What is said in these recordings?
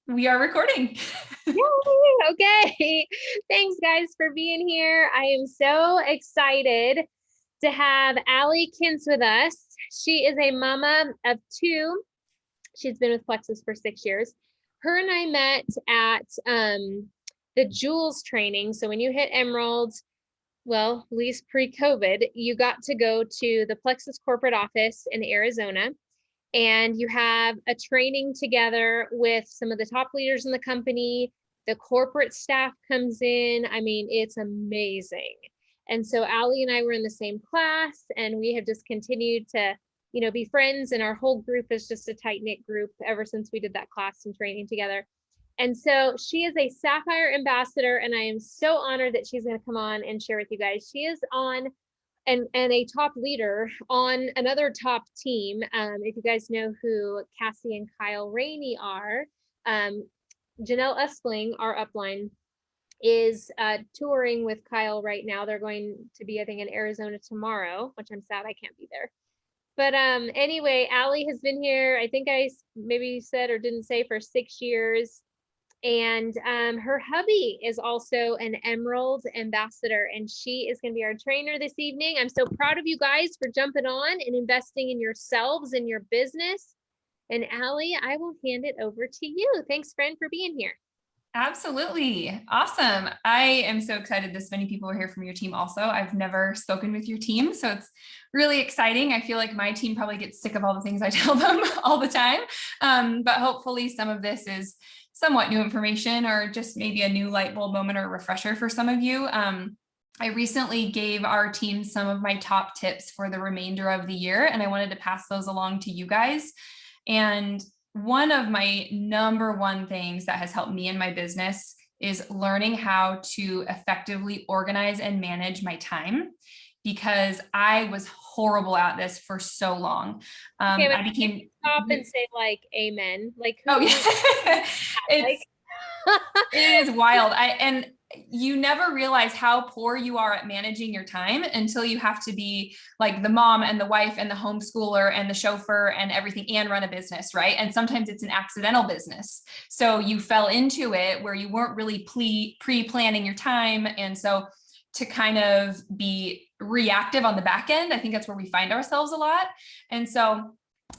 We are recording. Yay! Okay. Thanks, guys, for being here. I am so excited to have Allie Kintz with us. She is a mama of two. She's been with Plexus for 6 years. Her and I met at the Jules training. So when you hit Emerald, well, at least pre-COVID, you got to go to the Plexus corporate office in Arizona, and you have a training together with some of the top leaders in the company. The corporate staff comes in. I mean, it's amazing. And so Allie and I were in the same class, and we have just continued to, be friends. And our whole group is just a tight knit group ever since we did that class and training together. And so she is a Sapphire ambassador, and I am so honored that she's going to come on and share with you guys. She is on and a top leader on another top team. If you guys know who Cassie and Kyle Rainey are, Janelle Espling, our upline, is touring with Kyle right now. They're going to be, I think, in Arizona tomorrow, which I'm sad I can't be there. But anyway, Allie has been here, I think I maybe said or didn't say, for 6 years. And her hubby is also an Emerald ambassador, and she is going to be our trainer this evening. I'm so proud of you guys for jumping on and investing in yourselves and your business. And Allie, I will hand it over to you. Thanks, friend, for being here. Absolutely. Awesome. I am so excited this many people are here from your team also. I've never spoken with your team, so it's really exciting. I feel like my team probably gets sick of all the things I tell them all the time. But hopefully some of this is somewhat new information, or just maybe a new light bulb moment or refresher for some of you. I recently gave our team some of my top tips for the remainder of the year, and I wanted to pass those along to you guys. And one of my number one things that has helped me in my business is learning how to effectively organize and manage my time, because I was horrible at this for so long. Okay, I became stop and say like amen. Like who? Oh yeah, it is wild. And you never realize how poor you are at managing your time until you have to be like the mom and the wife and the homeschooler and the chauffeur and everything, and run a business, right? And sometimes it's an accidental business. So you fell into it where you weren't really pre-planning your time. And so to kind of be reactive on the back end, I think that's where we find ourselves a lot. And so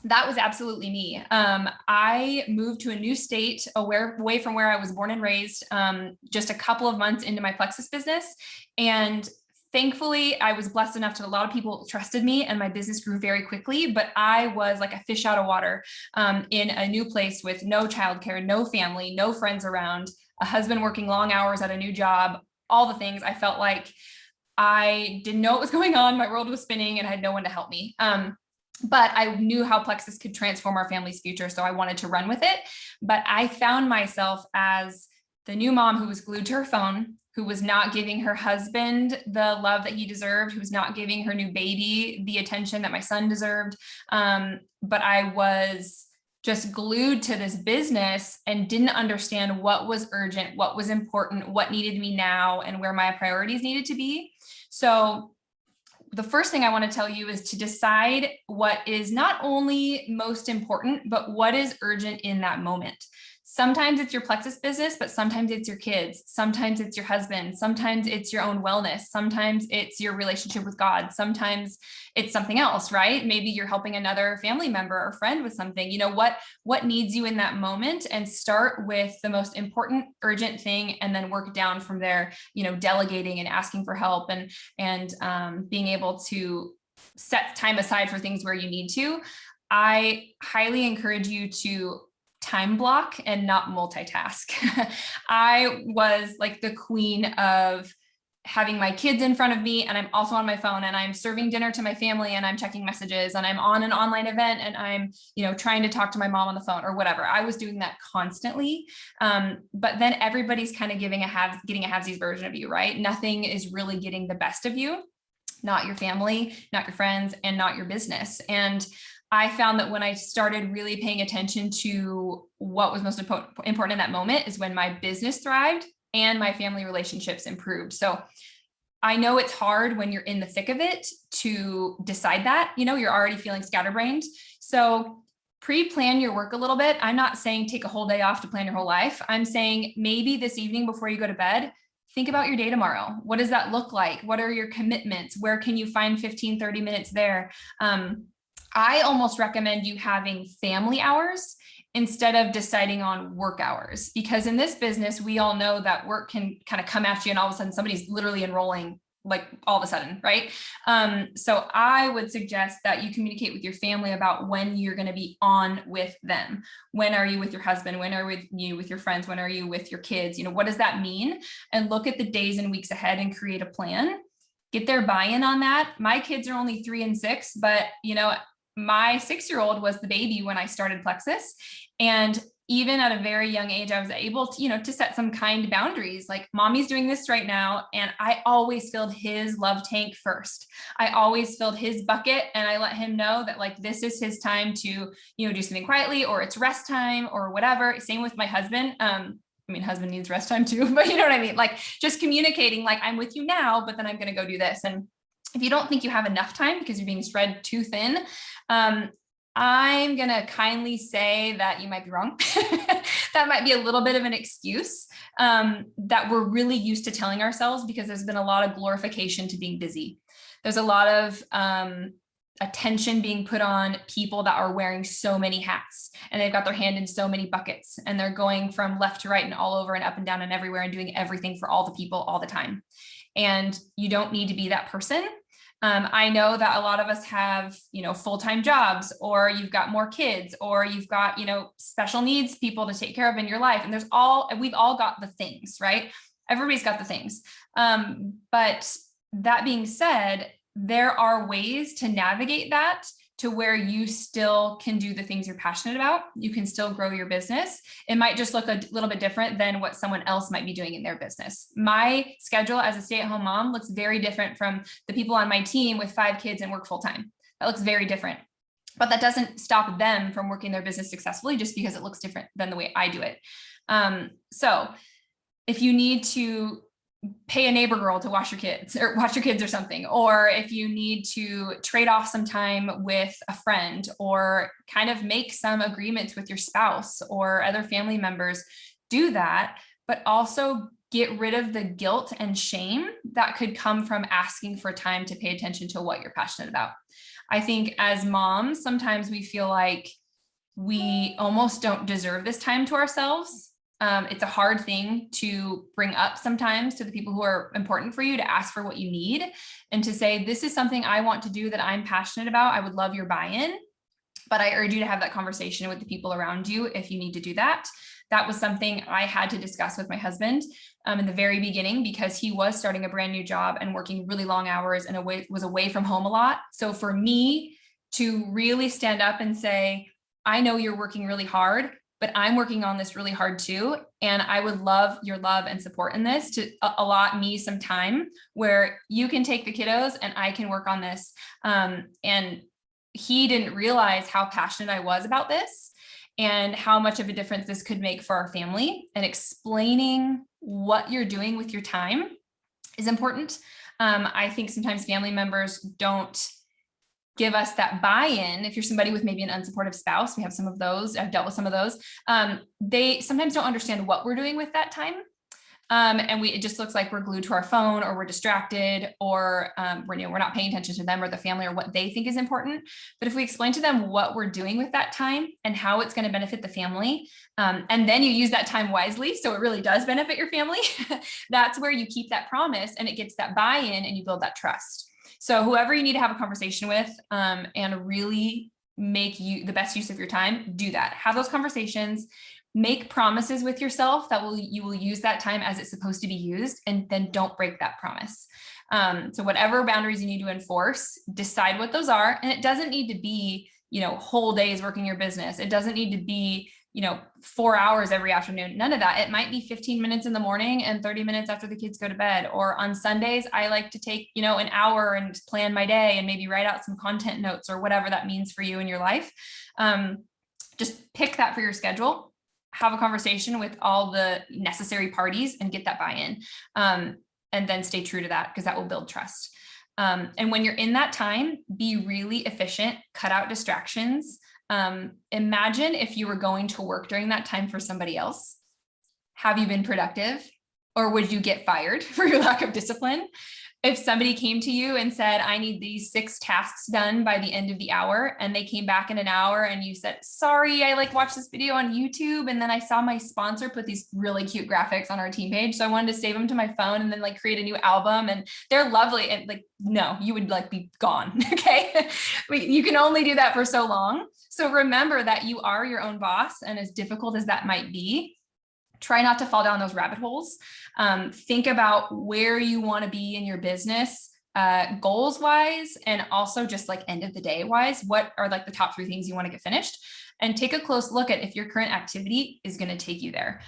that was absolutely me. I moved to a new state away from where I was born and raised, just a couple of months into my Plexus business. And thankfully, I was blessed enough to a lot of people trusted me, and my business grew very quickly. But I was like a fish out of water in a new place with no childcare, no family, no friends around, a husband working long hours at a new job, all the things. I felt like I didn't know what was going on. My world was spinning and I had no one to help me. But I knew how Plexus could transform our family's future, so I wanted to run with it. But I found myself as the new mom who was glued to her phone, who was not giving her husband the love that he deserved, who was not giving her new baby the attention that my son deserved. But I was just glued to this business and didn't understand what was urgent, what was important, what needed me now, and where my priorities needed to be. So the first thing I want to tell you is to decide what is not only most important, but what is urgent in that moment. Sometimes it's your Plexus business, but sometimes it's your kids. Sometimes it's your husband. Sometimes it's your own wellness. Sometimes it's your relationship with God. Sometimes it's something else, right? Maybe you're helping another family member or friend with something. What needs you in that moment, and start with the most important, urgent thing, and then work down from there, delegating and asking for help, and being able to set time aside for things where you need to. I highly encourage you to time block and not multitask. I was like the queen of having my kids in front of me, and I'm also on my phone, and I'm serving dinner to my family, and I'm checking messages, and I'm on an online event, and I'm, trying to talk to my mom on the phone or whatever. I was doing that constantly. But then everybody's kind of getting a halvesies version of you, right? Nothing is really getting the best of you, not your family, not your friends, and not your business. And I found that when I started really paying attention to what was most important in that moment is when my business thrived and my family relationships improved. So I know it's hard when you're in the thick of it to decide that, you're already feeling scatterbrained. So pre-plan your work a little bit. I'm not saying take a whole day off to plan your whole life. I'm saying maybe this evening before you go to bed, think about your day tomorrow. What does that look like? What are your commitments? Where can you find 15, 30 minutes there? I almost recommend you having family hours instead of deciding on work hours, because in this business, we all know that work can kind of come at you and all of a sudden somebody's literally enrolling like all of a sudden, right? So I would suggest that you communicate with your family about when you're going to be on with them. When are you with your husband? When are you with your friends? When are you with your kids? You know, what does that mean? And look at the days and weeks ahead and create a plan. Get their buy-in on that. My kids are only 3 and 6, but you know, my 6-year-old was the baby when I started Plexus. And even at a very young age, I was able to, you know, to set some kind boundaries, like mommy's doing this right now. And I always filled his love tank first. I always filled his bucket and I let him know that like, this is his time to, you know, do something quietly, or it's rest time or whatever. Same with my husband. I mean, husband needs rest time too, but you know what I mean? Like just communicating like I'm with you now, but then I'm going to go do this. And if you don't think you have enough time because you're being spread too thin, I'm going to kindly say that you might be wrong. That might be a little bit of an excuse that we're really used to telling ourselves because there's been a lot of glorification to being busy. There's a lot of attention being put on people that are wearing so many hats and they've got their hand in so many buckets and they're going from left to right and all over and up and down and everywhere and doing everything for all the people all the time. And you don't need to be that person. I know that a lot of us have, you know, full-time jobs, or you've got more kids, or you've got, you know, special needs people to take care of in your life. And we've all got the things, right? Everybody's got the things. But that being said, there are ways to navigate that to where you still can do the things you're passionate about. You can still grow your business. It might just look a little bit different than what someone else might be doing in their business. My schedule as a stay-at-home mom looks very different from the people on my team with 5 kids and work full-time. That looks very different, but that doesn't stop them from working their business successfully just because it looks different than the way I do it. So if you need to pay a neighbor girl to watch your kids or something, or if you need to trade off some time with a friend or kind of make some agreements with your spouse or other family members, do that, but also get rid of the guilt and shame that could come from asking for time to pay attention to what you're passionate about. I think as moms, sometimes we feel like we almost don't deserve this time to ourselves. It's a hard thing to bring up sometimes to the people who are important for you, to ask for what you need and to say, this is something I want to do that I'm passionate about. I would love your buy-in, but I urge you to have that conversation with the people around you if you need to do that. That was something I had to discuss with my husband in the very beginning because he was starting a brand new job and working really long hours and was away from home a lot. So for me to really stand up and say, I know you're working really hard, but I'm working on this really hard too. And I would love your love and support in this to allot me some time where you can take the kiddos and I can work on this. And he didn't realize how passionate I was about this and how much of a difference this could make for our family. And explaining what you're doing with your time is important. I think sometimes family members don't give us that buy-in. If you're somebody with maybe an unsupportive spouse, we have some of those, I've dealt with some of those. They sometimes don't understand what we're doing with that time. And it just looks like we're glued to our phone or we're distracted or we're not paying attention to them or the family or what they think is important. But if we explain to them what we're doing with that time and how it's going to benefit the family, and then you use that time wisely, so it really does benefit your family, that's where you keep that promise and it gets that buy-in and you build that trust. So whoever you need to have a conversation with and really make you the best use of your time, do that. Have those conversations, make promises with yourself that you will use that time as it's supposed to be used, and then don't break that promise. So whatever boundaries you need to enforce, decide what those are. And it doesn't need to be, you know, whole days working your business. It doesn't need to be, you know, 4 hours every afternoon. None of that. It might be 15 minutes in the morning and 30 minutes after the kids go to bed. Or on Sundays, I like to take, you know, an hour and plan my day and maybe write out some content notes or whatever that means for you in your life. Just pick that for your schedule, have a conversation with all the necessary parties and get that buy-in. And then stay true to that because that will build trust. And when you're in that time, be really efficient, cut out distractions. Imagine if you were going to work during that time for somebody else. Have you been productive? Or would you get fired for your lack of discipline? If somebody came to you and said, I need these 6 tasks done by the end of the hour, and they came back in an hour and you said, sorry, I watched this video on YouTube and then I saw my sponsor put these really cute graphics on our team page. So I wanted to save them to my phone and then create a new album, and they're lovely. And no, you would be gone. Okay. You can only do that for so long. So remember that you are your own boss. And as difficult as that might be, try not to fall down those rabbit holes. Think about where you want to be in your business, goals wise, and also just end of the day wise. What are the top 3 things you want to get finished? And take a close look at if your current activity is going to take you there.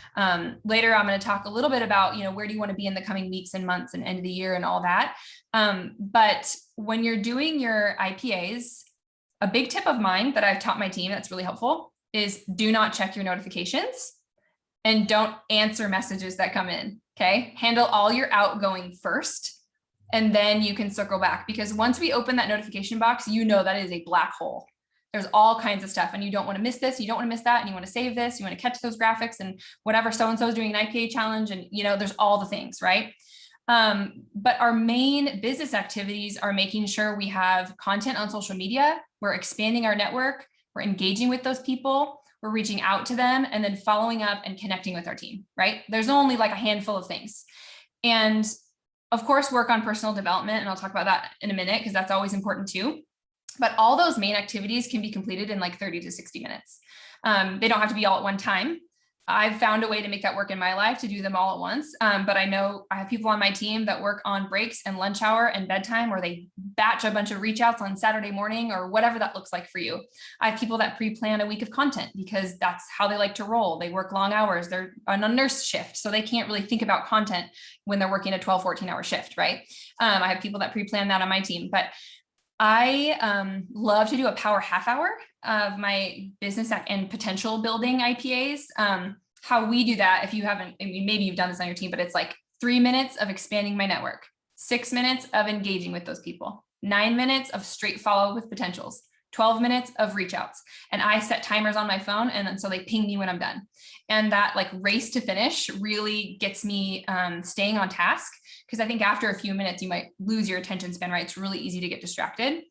Later, I'm going to talk a little bit about, where do you want to be in the coming weeks and months and end of the year and all that. But when you're doing your IPAs, a big tip of mine that I've taught my team that's really helpful is do not check your notifications. And don't answer messages that come in, okay? Handle all your outgoing first, and then you can circle back, because once we open that notification box, that is a black hole. There's all kinds of stuff, and you don't want to miss this, you don't want to miss that, and you want to save this, you want to catch those graphics and whatever so-and-so is doing an IPA challenge, and there's all the things, right? But our main business activities are making sure we have content on social media, we're expanding our network, we're engaging with those people, we're reaching out to them, and then following up and connecting with our team, right? There's only a handful of things. And of course, work on personal development. And I'll talk about that in a minute, because that's always important too. But all those main activities can be completed in 30 to 60 minutes. They don't have to be all at one time. I've found a way to make that work in my life, to do them all at once. But I know I have people on my team that work on breaks and lunch hour and bedtime, where they batch a bunch of reach outs on Saturday morning, or whatever that looks like for you. I have people that pre-plan a week of content, because that's how they like to roll. They work long hours. They're on a nurse shift, so they can't really think about content when they're working a 12, 14-hour shift, right? I have people that pre-plan that on my team. But I love to do a power half hour of my business and potential building IPAs. How we do that, if you haven't, maybe you've done this on your team, but it's 3 minutes of expanding my network, 6 minutes of engaging with those people, 9 minutes of straight follow with potentials, 12 minutes of reach outs. And I set timers on my phone, and then so they ping me when I'm done. And that race to finish really gets me staying on task, because I think after a few minutes, you might lose your attention span, right? It's really easy to get distracted.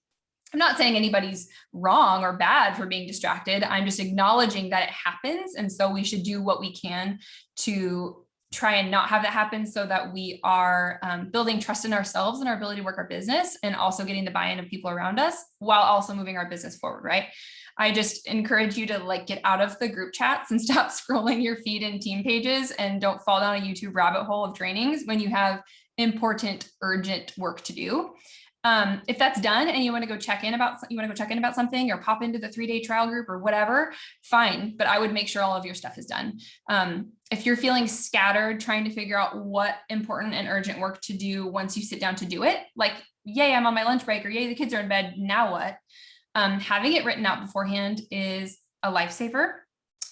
I'm not saying anybody's wrong or bad for being distracted. I'm just acknowledging that it happens. And so we should do what we can to try and not have that happen, so that we are building trust in ourselves and our ability to work our business, and also getting the buy-in of people around us, while also moving our business forward, right? I just encourage you to get out of the group chats and stop scrolling your feed and team pages, and don't fall down a YouTube rabbit hole of trainings when you have important, urgent work to do. If that's done and you want to go check in about something, or pop into the 3-day trial group or whatever, fine. But I would make sure all of your stuff is done. If you're feeling scattered, trying to figure out what important and urgent work to do once you sit down to do it, yay, I'm on my lunch break, or yay, the kids are in bed, now what? Having it written out beforehand is a lifesaver.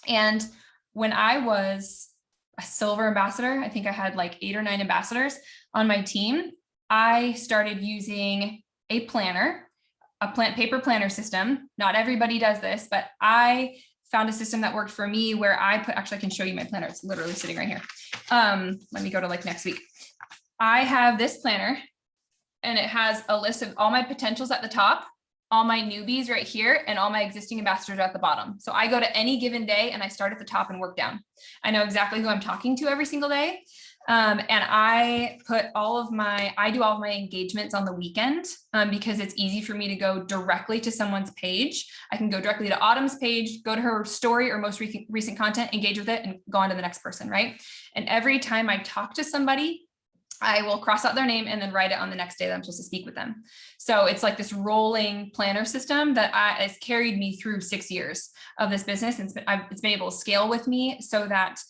And when I was a silver ambassador, I think I had 8 or 9 ambassadors on my team, I started using a planner, paper planner system. Not everybody does this, but I found a system that worked for me, where actually I can show you my planner. It's literally sitting right here. Let me go to next week. I have this planner, and it has a list of all my potentials at the top, all my newbies right here, and all my existing ambassadors at the bottom. So I go to any given day and I start at the top and work down. I know exactly who I'm talking to every single day. And I do all of my engagements on the weekend, because it's easy for me to go directly to someone's page. I can go directly to Autumn's page, go to her story or most recent content, engage with it, and go on to the next person, right? And every time I talk to somebody, I will cross out their name and then write it on the next day that I'm supposed to speak with them. So it's this rolling planner system that has carried me through 6 years of this business. And it's been able to scale with me, so that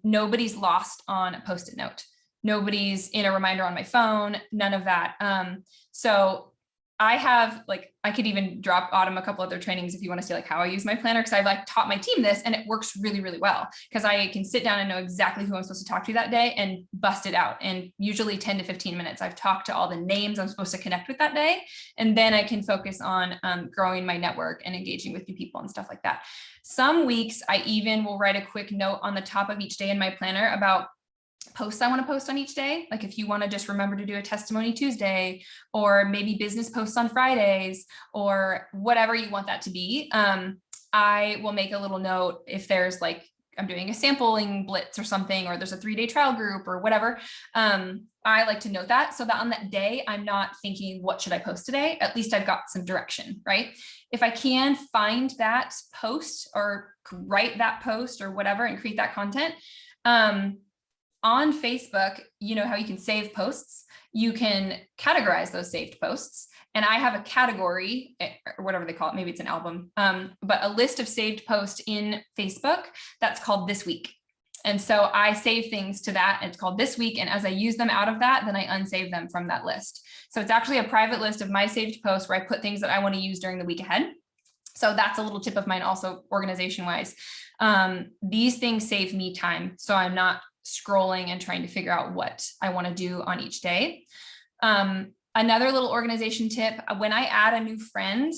nobody's lost on a Post-it note. Nobody's in a reminder on my phone, none of that. So I have like, I could even drop Autumn a couple other trainings if you want to see like how I use my planner. Cause I've like taught my team this and it works really, really well. Cause I can sit down and know exactly who I'm supposed to talk to that day and bust it out. And usually 10 to 15 minutes, I've talked to all the names I'm supposed to connect with that day. And then I can focus on growing my network and engaging with new people and stuff like that. Some weeks I even will write a quick note on the top of each day in my planner about posts I want to post on each day. Like if you want to just remember to do a testimony Tuesday, or maybe business posts on Fridays, or whatever you want that to be. I will make a little note if there's like, I'm doing a sampling blitz or something, or there's a 3-day trial group or whatever. I like to note that so that on that day, I'm not thinking, what should I post today? At least I've got some direction, right? If I can find that post or write that post or whatever and create that content, on Facebook, you know how you can save posts, you can categorize those saved posts. And I have a category or whatever they call it. Maybe it's an album, but a list of saved posts in Facebook that's called This Week. And so I save things to that. It's called This Week. And as I use them out of that, then I unsave them from that list. So it's actually a private list of my saved posts where I put things that I want to use during the week ahead. So that's a little tip of mine also organization wise. These things save me time. So I'm not scrolling and trying to figure out what I want to do on each day. Another little organization tip, when I add a new friend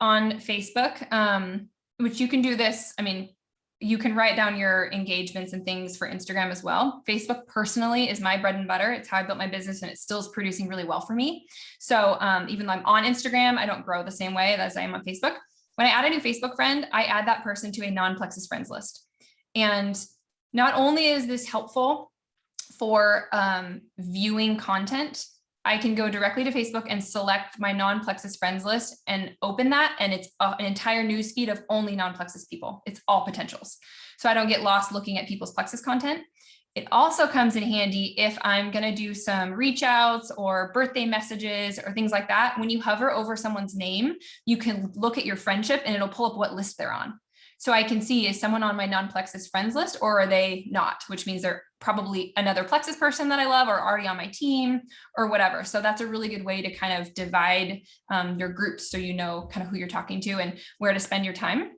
on Facebook, which you can do this, I mean, you can write down your engagements and things for Instagram as well. Facebook personally is my bread and butter. It's how I built my business and it still is producing really well for me. So even though I'm on Instagram, I don't grow the same way as I am on Facebook. When I add a new Facebook friend, I add that person to a non-Plexus friends list. And not only is this helpful for viewing content, I can go directly to Facebook and select my non-Plexus friends list and open that. And it's an entire news feed of only non-Plexus people. It's all potentials. So I don't get lost looking at people's Plexus content. It also comes in handy if I'm going to do some reach outs or birthday messages or things like that. When you hover over someone's name, you can look at your friendship and it'll pull up what list they're on. So I can see, is someone on my non-Plexus friends list or are they not, which means they're probably another Plexus person that I love or already on my team or whatever. So that's a really good way to kind of divide your groups so you know kind of who you're talking to and where to spend your time.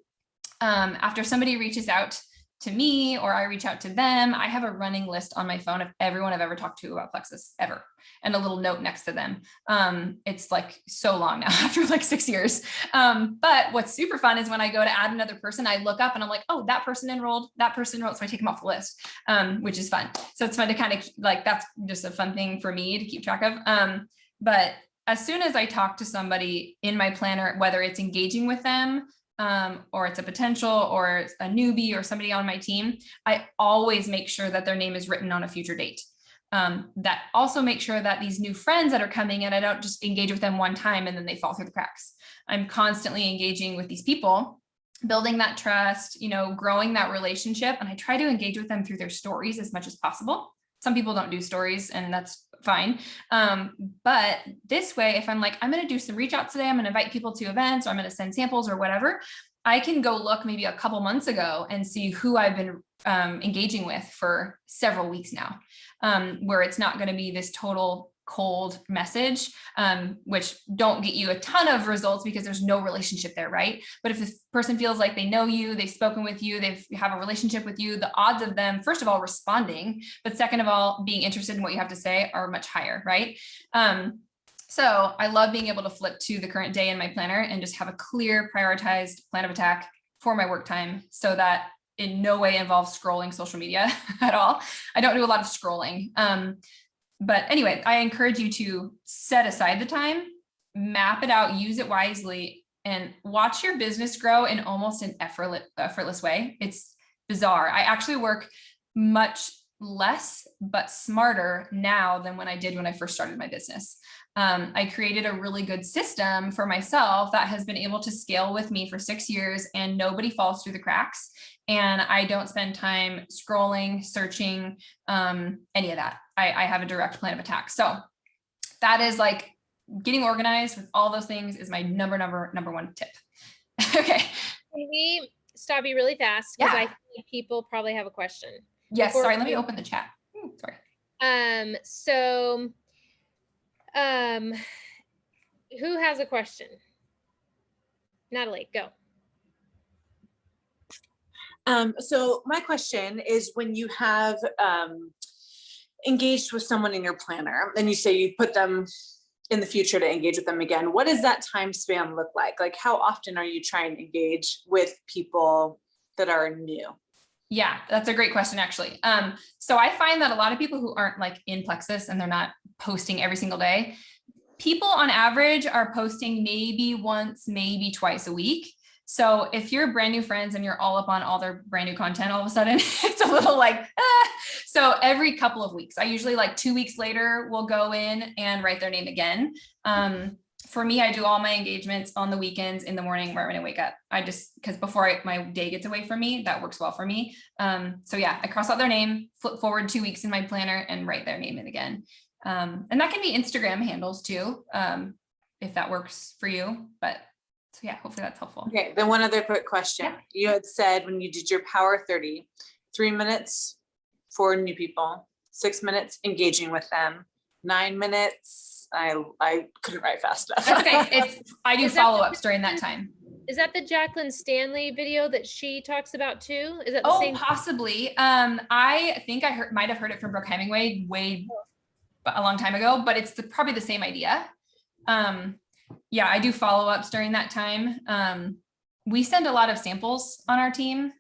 After somebody reaches out to me or I reach out to them, I have a running list on my phone of everyone I've ever talked to about Plexus ever, and a little note next to them. It's like so long now after like 6 years. But what's super fun is when I go to add another person, I look up and I'm like, oh, that person enrolled. So I take them off the list, which is fun. So it's fun to kind of like, that's just a fun thing for me to keep track of. But as soon as I talk to somebody in my planner, whether it's engaging with them, or it's a potential or it's a newbie or somebody on my team, I always make sure that their name is written on a future date. That also makes sure that these new friends that are coming in, I don't just engage with them one time and then they fall through the cracks. I'm constantly engaging with these people, building that trust, growing that relationship. And I try to engage with them through their stories as much as possible. Some people don't do stories and that's fine. But this way, if I'm like, I'm going to do some reach outs today, I'm going to invite people to events or I'm going to send samples or whatever, I can go look maybe a couple months ago and see who I've been engaging with for several weeks now, where it's not going to be this total cold message, which don't get you a ton of results because there's no relationship there, right? But if this person feels like they know you, they've spoken with you, they have a relationship with you, the odds of them, first of all, responding, but second of all, being interested in what you have to say are much higher, right? So I love being able to flip to the current day in my planner and just have a clear prioritized plan of attack for my work time so that in no way involves scrolling social media at all. I don't do a lot of scrolling. But anyway, I encourage you to set aside the time, map it out, use it wisely, and watch your business grow in almost an effortless way. It's bizarre. I actually work much less, but smarter now than when I did when I first started my business. I created a really good system for myself that has been able to scale with me for 6 years and nobody falls through the cracks. And I don't spend time scrolling, searching, any of that. I have a direct plan of attack. So that is like getting organized with all those things is my number one tip. Okay. Can we stop you really fast? Because Yeah. I think people probably have a question. Yes. Sorry. Let me open the chat. Sorry. Who has a question? Natalie, go. So my question is, when you have engaged with someone in your planner and you say you put them in the future to engage with them again, what does that time span look like? Like, how often are you trying to engage with people that are new? Yeah, that's a great question, actually. So I find that a lot of people who aren't like in Plexus and they're not posting every single day, people on average are posting maybe once, maybe twice a week. So if you're brand new friends and you're all up on all their brand new content, all of a sudden it's a little like, ah. So every couple of weeks, I usually like 2 weeks later, we'll go in and write their name again. For me, I do all my engagements on the weekends in the morning right when I wake up. Because before my day gets away from me, that works well for me. So yeah, I cross out their name, flip forward 2 weeks in my planner and write their name in again. And that can be Instagram handles too, if that works for you. But so yeah, hopefully that's helpful. Okay, then one other quick question. Yeah. You had said when you did your Power 30, 3 minutes for new people, 6 minutes engaging with them, 9 minutes. I couldn't write fast enough. That's okay. I do follow-ups during that time. Is that the Jacqueline Stanley video that she talks about too? Is that the same? Possibly. I think I might have heard it from Brooke Hemingway a long time ago, but it's probably the same idea. Yeah, I do follow-ups during that time. We send a lot of samples on our team,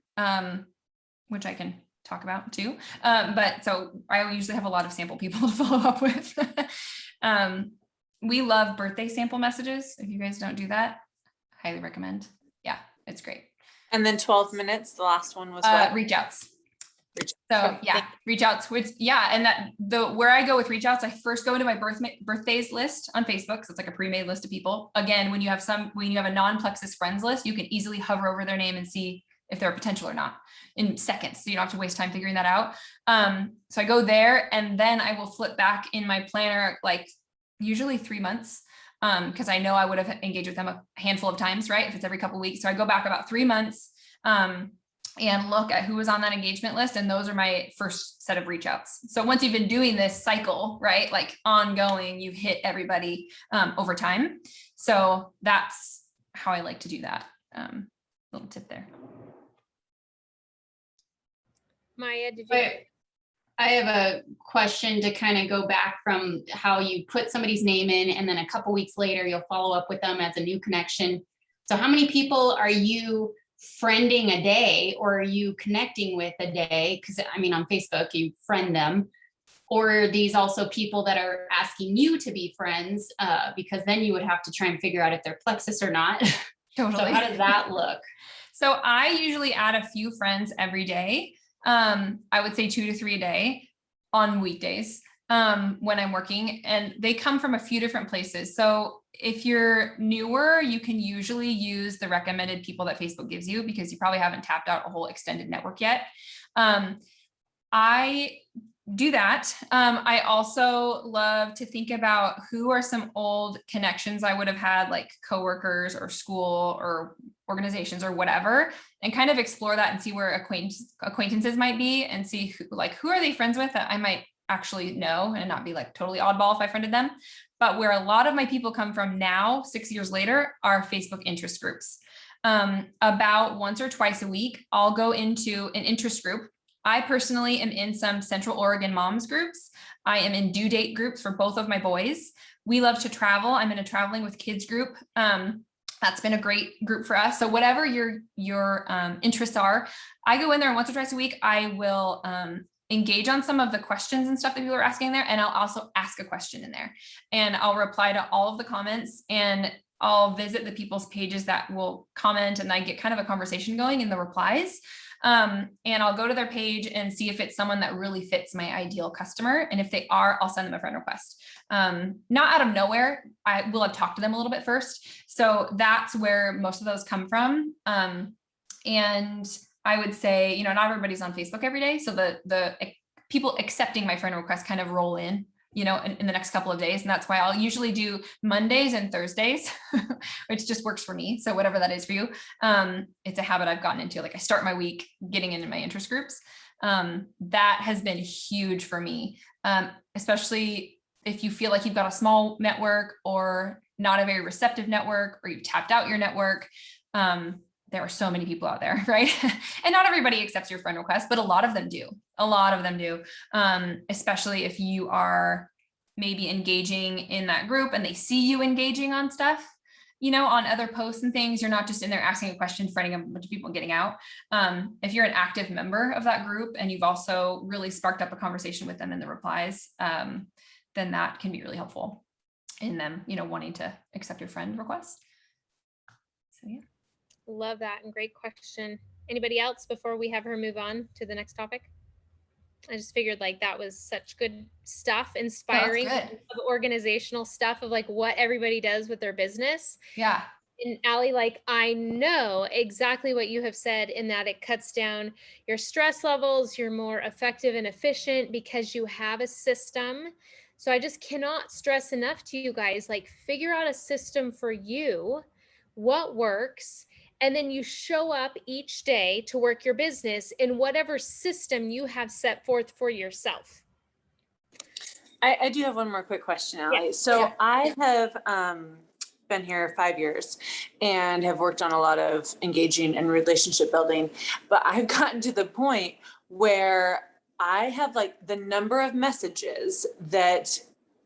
which I can talk about too. But so I usually have a lot of sample people to follow up with. We love birthday sample messages. If you guys don't do that, highly recommend. Yeah, it's great. And then 12 minutes, the last one was what? Reach outs. So yeah, reach outs, and where I go with reach outs, I first go into my birthdays list on Facebook. So it's like a pre-made list of people. Again, when you have a non-Plexus friends list, you can easily hover over their name and see if they're potential or not in seconds. So you don't have to waste time figuring that out. So I go there and then I will flip back in my planner, like usually 3 months. Because I know I would have engaged with them a handful of times, right? If it's every couple of weeks. So I go back about 3 months, and look at who was on that engagement list. And those are my first set of reach outs. So once you've been doing this cycle, right, like ongoing, you've hit everybody over time. So that's how I like to do that. Little tip there. Maya, did you? I have a question to kind of go back from how you put somebody's name in and then a couple weeks later, you'll follow up with them as a new connection. So how many people are you friending a day, or are you connecting with a day? Because I mean, on Facebook, you friend them. Or are these also people that are asking you to be friends? Because then you would have to try and figure out if they're Plexus or not. Totally. So how does that look? So I usually add a few friends every day. I would say 2 to 3 a day on weekdays when I'm working, and they come from a few different places. So if you're newer, you can usually use the recommended people that Facebook gives you because you probably haven't tapped out a whole extended network yet. I do that. I also love to think about who are some old connections I would have had, like coworkers or school or organizations or whatever, and kind of explore that and see where acquaintances might be, and see who are they friends with that I might actually know and not be like totally oddball if I friended them. But where a lot of my people come from now, 6 years later, are Facebook interest groups. About once or twice a week, I'll go into an interest group. I personally am in some Central Oregon moms groups. I am in due date groups for both of my boys. We love to travel. I'm in a traveling with kids group. That's been a great group for us. So whatever your interests are, I go in there, and once or twice a week, I will engage on some of the questions and stuff that people are asking there. And I'll also ask a question in there, and I'll reply to all of the comments, and I'll visit the people's pages that will comment, and I get kind of a conversation going in the replies. And I'll go to their page and see if it's someone that really fits my ideal customer. And if they are, I'll send them a friend request. Not out of nowhere. I will have talked to them a little bit first. So that's where most of those come from. And I would say, not everybody's on Facebook every day. So the people accepting my friend request kind of roll in, in the next couple of days. And that's why I'll usually do Mondays and Thursdays, which just works for me. So whatever that is for you, it's a habit I've gotten into. Like I start my week getting into my interest groups. That has been huge for me, especially if you feel like you've got a small network or not a very receptive network, or you've tapped out your network. There are so many people out there, right? And not everybody accepts your friend request, but a lot of them do. A lot of them do, especially if you are maybe engaging in that group and they see you engaging on stuff, you know, on other posts and things. You're not just in there asking a question, friending a bunch of people and getting out. If you're an active member of that group and you've also really sparked up a conversation with them in the replies, then that can be really helpful in them, you know, wanting to accept your friend request. So yeah. Love that, and great question. Anybody else before we have her move on to the next topic? I just figured like that was such good stuff, inspiring good. of organizational stuff of like what everybody does with their business. Yeah. And Allie, like, I know exactly what you have said in that it cuts down your stress levels, you're more effective and efficient because you have a system. So I just cannot stress enough to you guys, like, figure out a system for you, what works, and then you show up each day to work your business in whatever system you have set forth for yourself. I do have one more quick question, Allie. Yeah. So Yeah. I have been here 5 years and have worked on a lot of engaging and relationship building, but I've gotten to the point where I have like the number of messages that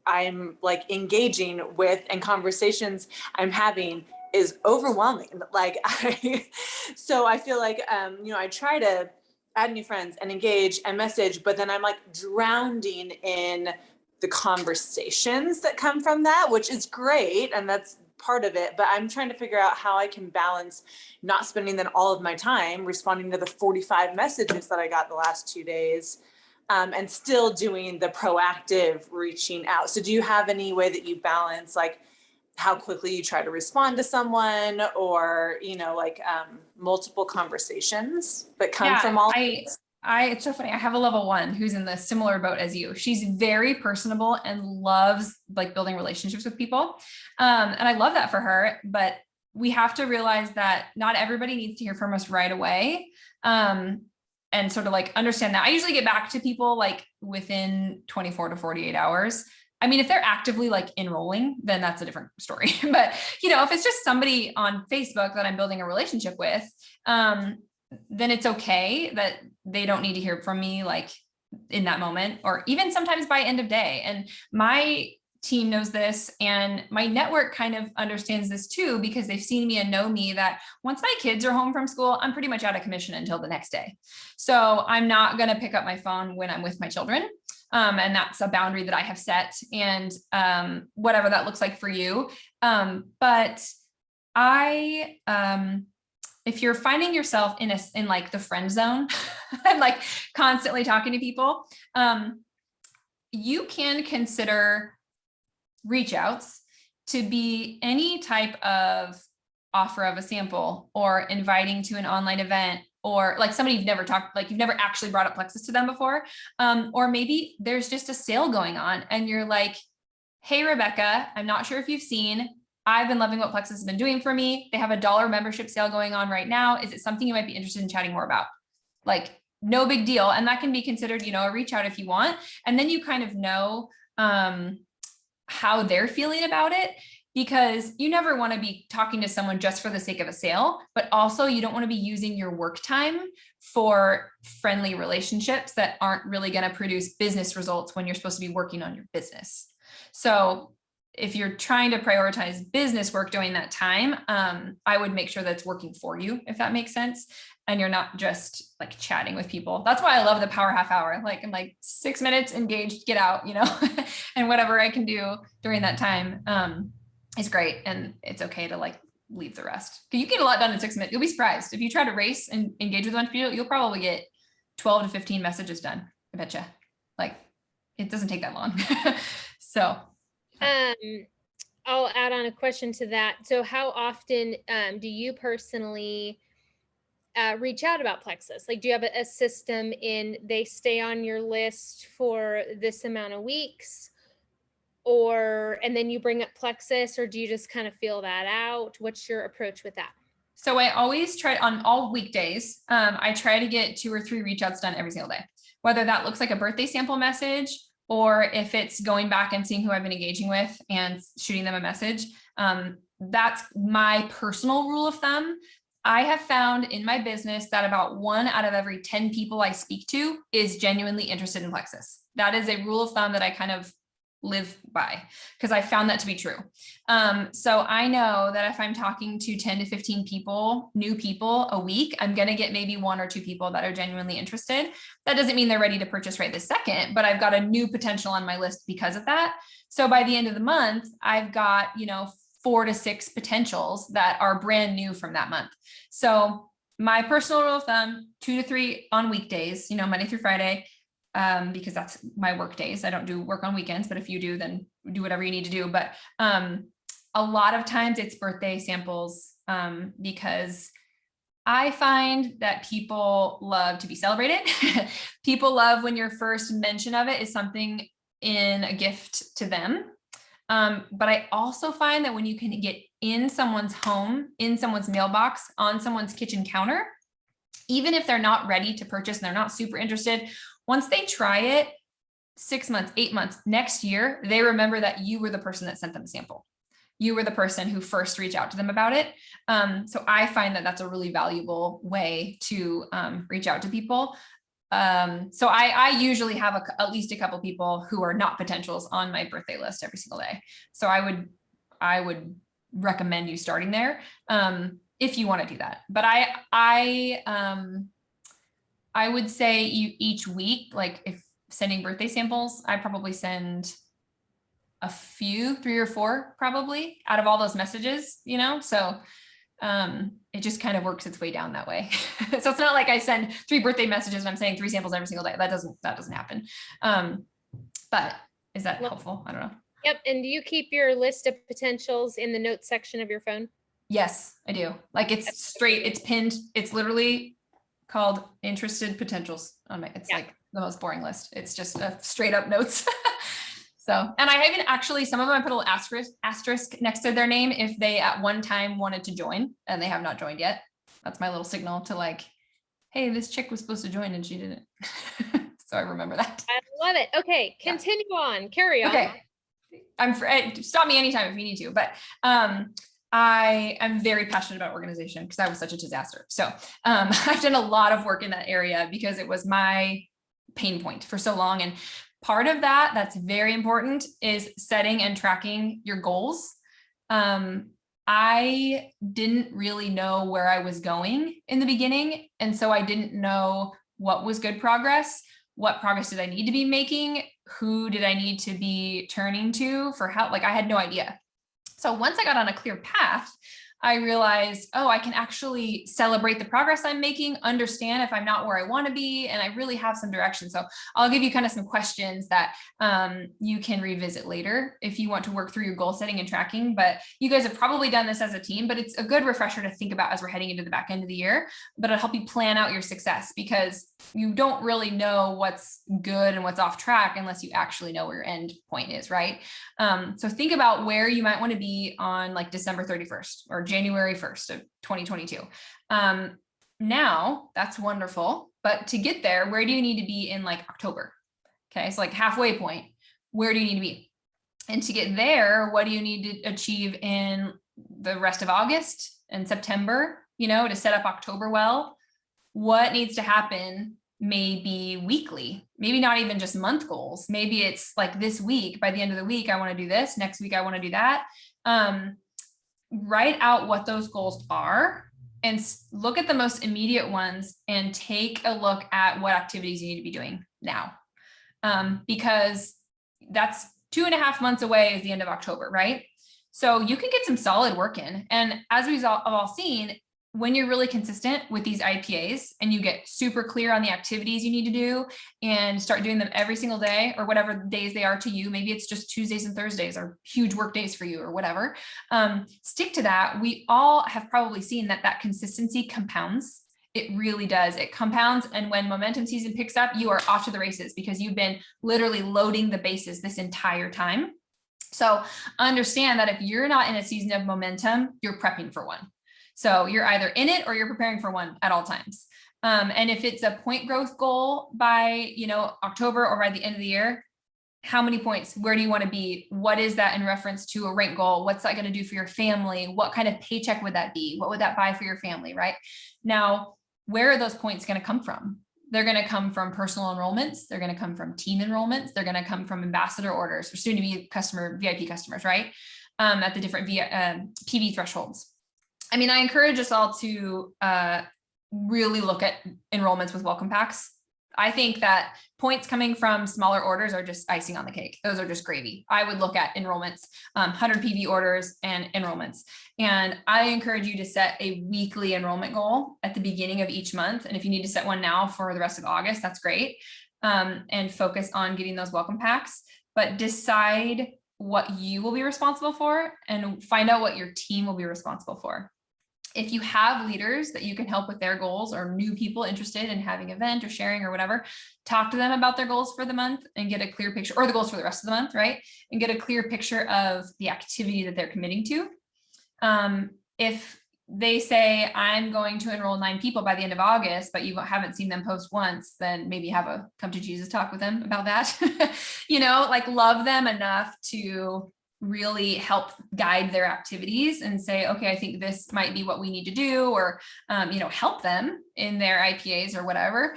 I'm like engaging with and conversations I'm having is overwhelming. Like so I feel like, you know, I try to add new friends and engage and message, but then I'm like drowning in the conversations that come from that, which is great. And that's part of it, but I'm trying to figure out how I can balance not spending then all of my time responding to the 45 messages that I got the last 2 days, and still doing the proactive reaching out. So do you have any way that you balance like how quickly you try to respond to someone, or, you know, like multiple conversations that come from all? It's so funny. I have a level 1 who's in the similar boat as you. She's very personable and loves like building relationships with people. And I love that for her, but we have to realize that not everybody needs to hear from us right away. And sort of like understand that. I usually get back to people like within 24 to 48 hours. I mean, if they're actively like enrolling, then that's a different story. But, you know, if it's just somebody on Facebook that I'm building a relationship with, then it's okay that they don't need to hear from me like in that moment, or even sometimes by end of day. And my team knows this, and my network kind of understands this too, because they've seen me and know me that once my kids are home from school, I'm pretty much out of commission until the next day. So I'm not going to pick up my phone when I'm with my children. And that's a boundary that I have set, and whatever that looks like for you. But if you're finding yourself in like the friend zone and like constantly talking to people, you can consider reach outs to be any type of offer of a sample, or inviting to an online event, or like somebody you've never talked, like you've never actually brought up Plexus to them before. Or maybe there's just a sale going on and you're like, hey, Rebecca, I'm not sure if you've seen, I've been loving what Plexus has been doing for me. They have a $1 membership sale going on right now. Is it something you might be interested in chatting more about? Like, no big deal. And that can be considered, you know, a reach out if you want. And then you kind of know how they're feeling about it, because you never want to be talking to someone just for the sake of a sale, but also you don't want to be using your work time for friendly relationships that aren't really going to produce business results when you're supposed to be working on your business. So if you're trying to prioritize business work during that time, I would make sure that's working for you, if that makes sense. And you're not just like chatting with people. That's why I love the power half hour. Like, I'm like 6 minutes engaged, get out, you know, and whatever I can do during that time is great. And it's okay to like leave the rest. You get a lot done in 6 minutes. You'll be surprised. If you try to race and engage with a bunch of people, you'll probably get 12 to 15 messages done. I betcha. Like, it doesn't take that long. So. I'll add on a question to that. So how often do you personally reach out about Plexus? Like, do you have a system in they stay on your list for this amount of weeks, and then you bring up Plexus, or do you just kind of feel that out? What's your approach with that? So I always try on all weekdays. I try to get 2 or 3 reach outs done every single day, whether that looks like a birthday sample message, or if it's going back and seeing who I've been engaging with and shooting them a message. That's my personal rule of thumb. I have found in my business that about 1 out of every 10 people I speak to is genuinely interested in Plexus. That is a rule of thumb that I kind of live by because I found that to be true. So I know that if I'm talking to 10 to 15 people, new people a week, I'm going to get maybe 1 or 2 people that are genuinely interested. That doesn't mean they're ready to purchase right this second, but I've got a new potential on my list because of that. So by the end of the month, I've got, 4 to 6 potentials that are brand new from that month. So my personal rule of thumb, 2 to 3 on weekdays, Monday through Friday, because that's my work days. I don't do work on weekends, but if you do, then do whatever you need to do. But a lot of times it's birthday samples because I find that people love to be celebrated. People love when your first mention of it is something in a gift to them. But I also find that when you can get in someone's home, in someone's mailbox, on someone's kitchen counter, even if they're not ready to purchase and they're not super interested, once they try it, 6 months, 8 months, next year, they remember that you were the person that sent them a sample. You were the person who first reached out to them about it. So I find that that's a really valuable way to reach out to people. So I usually have at least a couple people who are not potentials on my birthday list every single day. So I would recommend you starting there if you want to do that. But I would say each week, like if sending birthday samples, I probably send a few, 3 or 4 probably out of all those messages, so it just kind of works its way down that way. So it's not like I send 3 birthday messages and I'm sending 3 samples every single day. That doesn't happen. But is that helpful? I don't know. Yep. And do you keep your list of potentials in the notes section of your phone? Yes, I do. Like it's straight, it's pinned. It's literally called interested potentials on my, it's like the most boring list. It's just a straight up notes. So, and I even actually, some of them I put a little asterisk next to their name if they at one time wanted to join and they have not joined yet. That's my little signal to like, hey, this chick was supposed to join and she didn't. So I remember that. I love it. Okay, continue on, carry on. Okay, stop me anytime if you need to, but I am very passionate about organization because I was such a disaster. So I've done a lot of work in that area because it was my pain point for so long. And part of that's very important is setting and tracking your goals. I didn't really know where I was going in the beginning. And so I didn't know what was good progress. What progress did I need to be making? Who did I need to be turning to for help? Like I had no idea. So once I got on a clear path, I realized, oh, I can actually celebrate the progress I'm making, understand if I'm not where I want to be, and I really have some direction. So I'll give you kind of some questions that you can revisit later if you want to work through your goal setting and tracking. But you guys have probably done this as a team, but it's a good refresher to think about as we're heading into the back end of the year, but it'll help you plan out your success because you don't really know what's good and what's off track unless you actually know where your end point is, right? So think about where you might want to be on like December 31st or January 1st of 2022. Now that's wonderful, but to get there, where do you need to be in like October? Okay, so like halfway point, where do you need to be? And to get there, what do you need to achieve in the rest of August and September, to set up October well? What needs to happen? Maybe weekly, maybe not even just month goals. Maybe it's like this week, by the end of the week, I want to do this. Next week, I want to do that. Write out what those goals are and look at the most immediate ones and take a look at what activities you need to be doing now. Because that's 2.5 months away is the end of October, right? So you can get some solid work in. And as we've all seen, when you're really consistent with these IPAs and you get super clear on the activities you need to do and start doing them every single day or whatever days they are to you, maybe it's just Tuesdays and Thursdays are huge work days for you or whatever, stick to that. We all have probably seen that consistency compounds. It really does. It compounds. And when momentum season picks up, you are off to the races because you've been literally loading the bases this entire time. So understand that if you're not in a season of momentum, you're prepping for one. So you're either in it or you're preparing for one at all times. And if it's a point growth goal by, October or by the end of the year, how many points? Where do you want to be? What is that in reference to a rank goal? What's that going to do for your family? What kind of paycheck would that be? What would that buy for your family, right? Now, where are those points going to come from? They're going to come from personal enrollments. They're going to come from team enrollments. They're going to come from ambassador orders or soon to be VIP customers, right? At the different PV thresholds. I mean, I encourage us all to really look at enrollments with welcome packs. I think that points coming from smaller orders are just icing on the cake. Those are just gravy. I would look at enrollments, 100 PV orders and enrollments. And I encourage you to set a weekly enrollment goal at the beginning of each month. And if you need to set one now for the rest of August, that's great. And focus on getting those welcome packs, but decide what you will be responsible for and find out what your team will be responsible for. If you have leaders that you can help with their goals or new people interested in having an event or sharing or whatever, talk to them about their goals for the month and get a clear picture, or the goals for the rest of the month, right? And get a clear picture of the activity that they're committing to. If they say, I'm going to enroll 9 people by the end of August, but you haven't seen them post once, then maybe have a come to Jesus talk with them about that. Like love them enough to really help guide their activities and say, okay, I think this might be what we need to do, or, help them in their IPAs or whatever.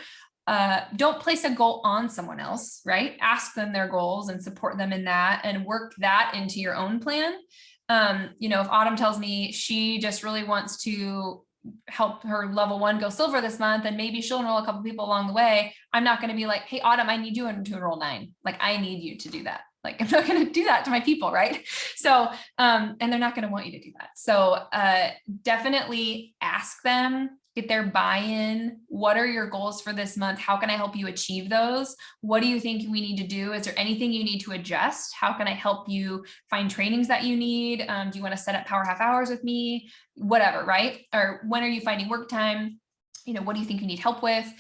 Don't place a goal on someone else, right? Ask them their goals and support them in that and work that into your own plan. If Autumn tells me she just really wants to help her level 1 go silver this month, and maybe she'll enroll a couple people along the way, I'm not going to be like, hey, Autumn, I need you to enroll 9. Like, I need you to do that. Like, I'm not going to do that to my people, right? So, and they're not going to want you to do that. So definitely ask them, get their buy-in. What are your goals for this month? How can I help you achieve those? What do you think we need to do? Is there anything you need to adjust? How can I help you find trainings that you need? Do you want to set up power half hours with me? Whatever, right? Or when are you finding work time? What do you think you need help with?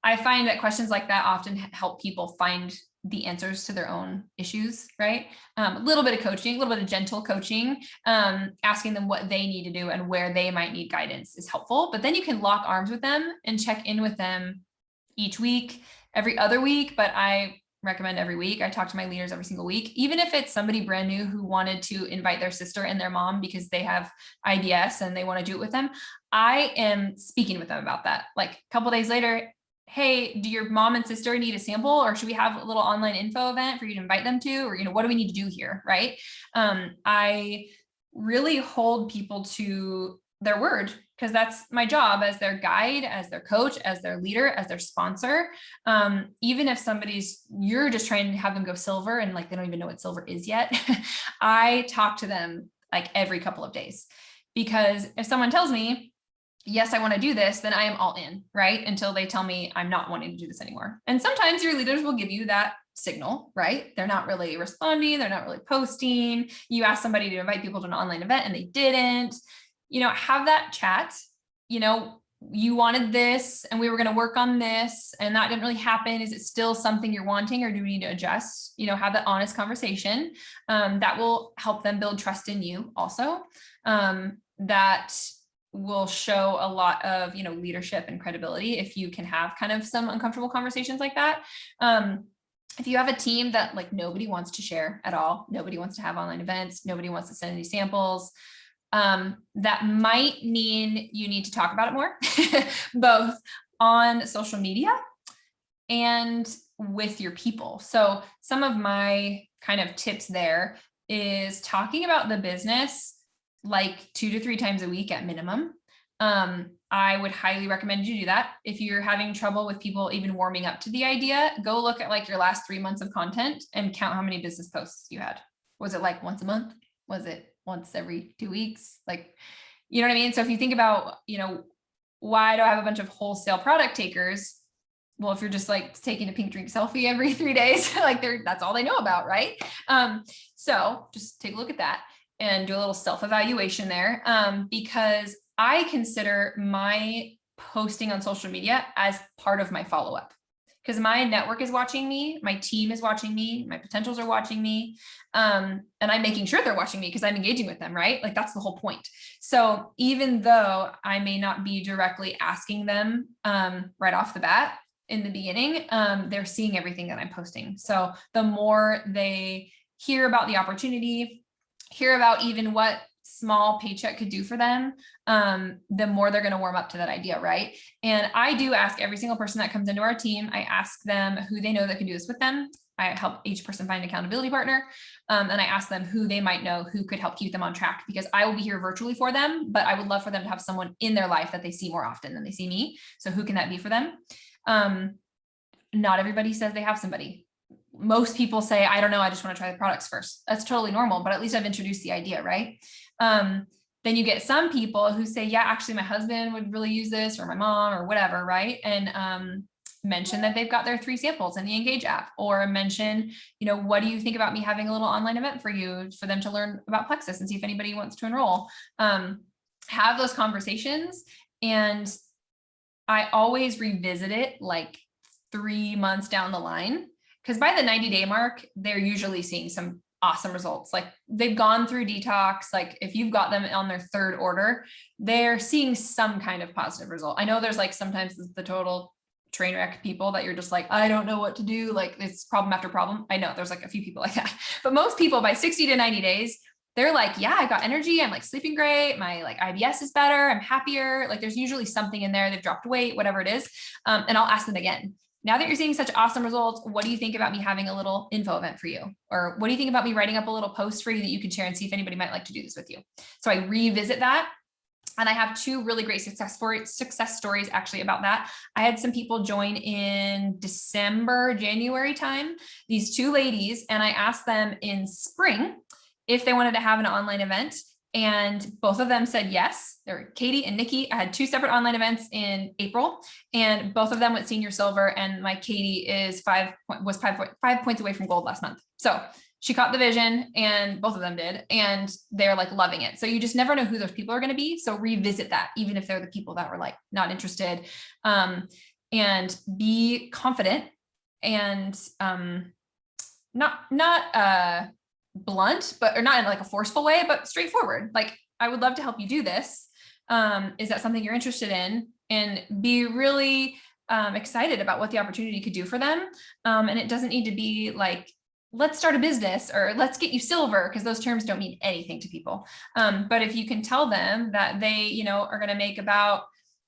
I find that questions like that often help people find the answers to their own issues, right? A little bit of coaching, a little bit of gentle coaching, asking them what they need to do and where they might need guidance is helpful. But then you can lock arms with them and check in with them each week, every other week. But I recommend every week. I talk to my leaders every single week, even if it's somebody brand new who wanted to invite their sister and their mom because they have IBS and they want to do it with them. I am speaking with them about that. Like a couple of days later, hey, do your mom and sister need a sample, or should we have a little online info event for you to invite them to, or, what do we need to do here? Right. I really hold people to their word because that's my job as their guide, as their coach, as their leader, as their sponsor. Even if you're just trying to have them go silver and like, they don't even know what silver is yet. I talk to them like every couple of days, because if someone tells me, yes, I want to do this, then I am all in, right? Until they tell me I'm not wanting to do this anymore. And sometimes your leaders will give you that signal, right? They're not really responding. They're not really posting. You ask somebody to invite people to an online event and they didn't, have that chat. You wanted this and we were going to work on this and that didn't really happen. Is it still something you're wanting, or do we need to adjust? Have that honest conversation. That will help them build trust in you also. That will show a lot of, leadership and credibility if you can have kind of some uncomfortable conversations like that. If you have a team that like nobody wants to share at all, nobody wants to have online events, nobody wants to send any samples, that might mean you need to talk about it more, both on social media and with your people. So some of my kind of tips there is talking about the business like 2 to 3 times a week at minimum. I would highly recommend you do that. If you're having trouble with people even warming up to the idea, go look at like your last 3 months of content and count how many business posts you had. Was it like once a month? Was it once every 2 weeks? Like, you know what I mean? So if you think about, why do I have a bunch of wholesale product takers? Well, if you're just like taking a pink drink selfie every 3 days, like that's all they know about, right? So just take a look at that and do a little self-evaluation there, because I consider my posting on social media as part of my follow-up, because my network is watching me, my team is watching me, my potentials are watching me, and I'm making sure they're watching me because I'm engaging with them, right? Like that's the whole point. So even though I may not be directly asking them right off the bat, in the beginning, they're seeing everything that I'm posting. So the more they hear about the opportunity, hear about even what small paycheck could do for them, the more they're going to warm up to that idea, right? And I do ask every single person that comes into our team, I ask them who they know that can do this with them. I help each person find an accountability partner. And I ask them who they might know who could help keep them on track, because I will be here virtually for them, but I would love for them to have someone in their life that they see more often than they see me. So who can that be for them? Not everybody says they have somebody. Most people say, I don't know, I just want to try the products first. That's totally normal, but at least I've introduced the idea, right? Then you get some people who say, yeah, actually my husband would really use this, or my mom, or whatever, right? And mention that they've got their 3 samples in the Engage app, or mention, you know, what do you think about me having a little online event for you, for them to learn about Plexus and see if anybody wants to enroll. Have those conversations. And I always revisit it like 3 months down the line, because by the 90-day mark, they're usually seeing some awesome results. Like they've gone through detox. Like if you've got them on their 3rd order, they're seeing some kind of positive result. I know there's like sometimes the total train wreck people that you're just like, I don't know what to do. Like it's problem after problem. I know there's like a few people like that, but most people by 60 to 90 days, they're like, yeah, I got energy. I'm like sleeping great. My like IBS is better. I'm happier. Like there's usually something in there. They've dropped weight, whatever it is. And I'll ask them again, now that you're seeing such awesome results, what do you think about me having a little info event for you? Or what do you think about me writing up a little post for you that you can share and see if anybody might like to do this with you? So I revisit that. And I have 2 really great success stories actually about that. I had some people join in December, January time, these 2 ladies, and I asked them in spring if they wanted to have an online event. And both of them said yes. They're Katie and Nikki. I had 2 separate online events in April, and both of them went senior silver. And my Katie is 5 points away from gold last month. So she caught the vision, and both of them did, and they're like loving it. So you just never know who those people are going to be. So revisit that, even if they're the people that were like not interested, and be confident and not blunt, but or not in like a forceful way, but straightforward. Like, I would love to help you do this. Is that something you're interested in? And be really excited about what the opportunity could do for them. And it doesn't need to be like, let's start a business or let's get you silver, because those terms don't mean anything to people. But if you can tell them that they, you know, are going to make about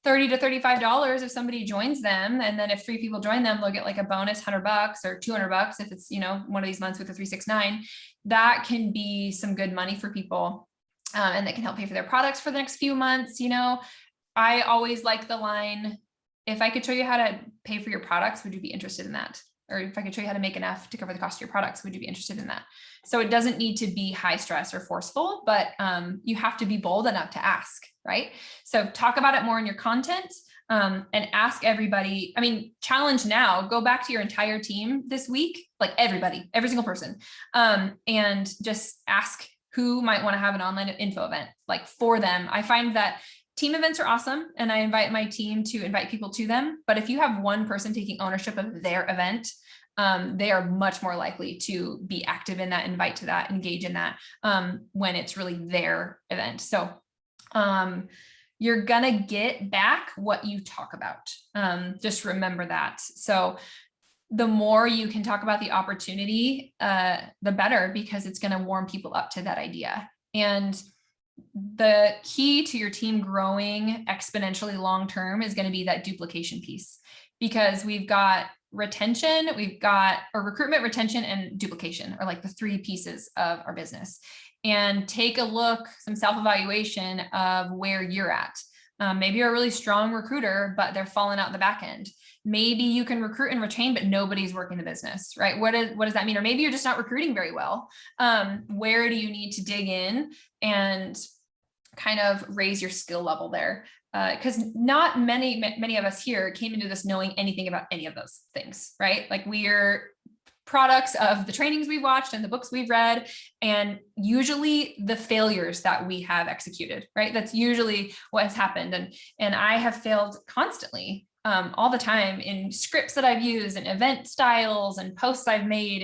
$30 to $35 if somebody joins them, and then if 3 people join them, they'll get like a bonus $100 or $200 if it's, you know, one of these months with a 369. That can be some good money for people, and that can help pay for their products for the next few months. You know, I always like the line, if I could show you how to pay for your products, would you be interested in that? Or if I could show you how to make enough to cover the cost of your products, would you be interested in that? So it doesn't need to be high stress or forceful, but you have to be bold enough to ask, right? So talk about it more in your content, and ask everybody. I mean, challenge now, go back to your entire team this week, like everybody, every single person, and just ask who might want to have an online info event, like for them. I find that team events are awesome, and I invite my team to invite people to them. But if you have one person taking ownership of their event, they are much more likely to be active in that, invite to that, engage in that, when it's really their event. So you're gonna get back what you talk about. Just remember that. So the more you can talk about the opportunity, the better, because it's gonna warm people up to that idea. And the key to your team growing exponentially long-term is going to be that duplication piece, because we've got retention, recruitment, retention, and duplication are like the 3 pieces of our business. And take a look, some self-evaluation of where you're at. Maybe you're a really strong recruiter, but they're falling out in the back end. Maybe you can recruit and retain, but nobody's working the business, right? What does that mean? Or maybe you're just not recruiting very well. Where do you need to dig in and kind of raise your skill level there? Because not many of us here came into this knowing anything about any of those things, right? Like, we're products of the trainings we've watched and the books we've read, and usually the failures that we have executed, right? That's usually what has happened. And I have failed constantly, all the time, in scripts that I've used, and event styles and posts I've made,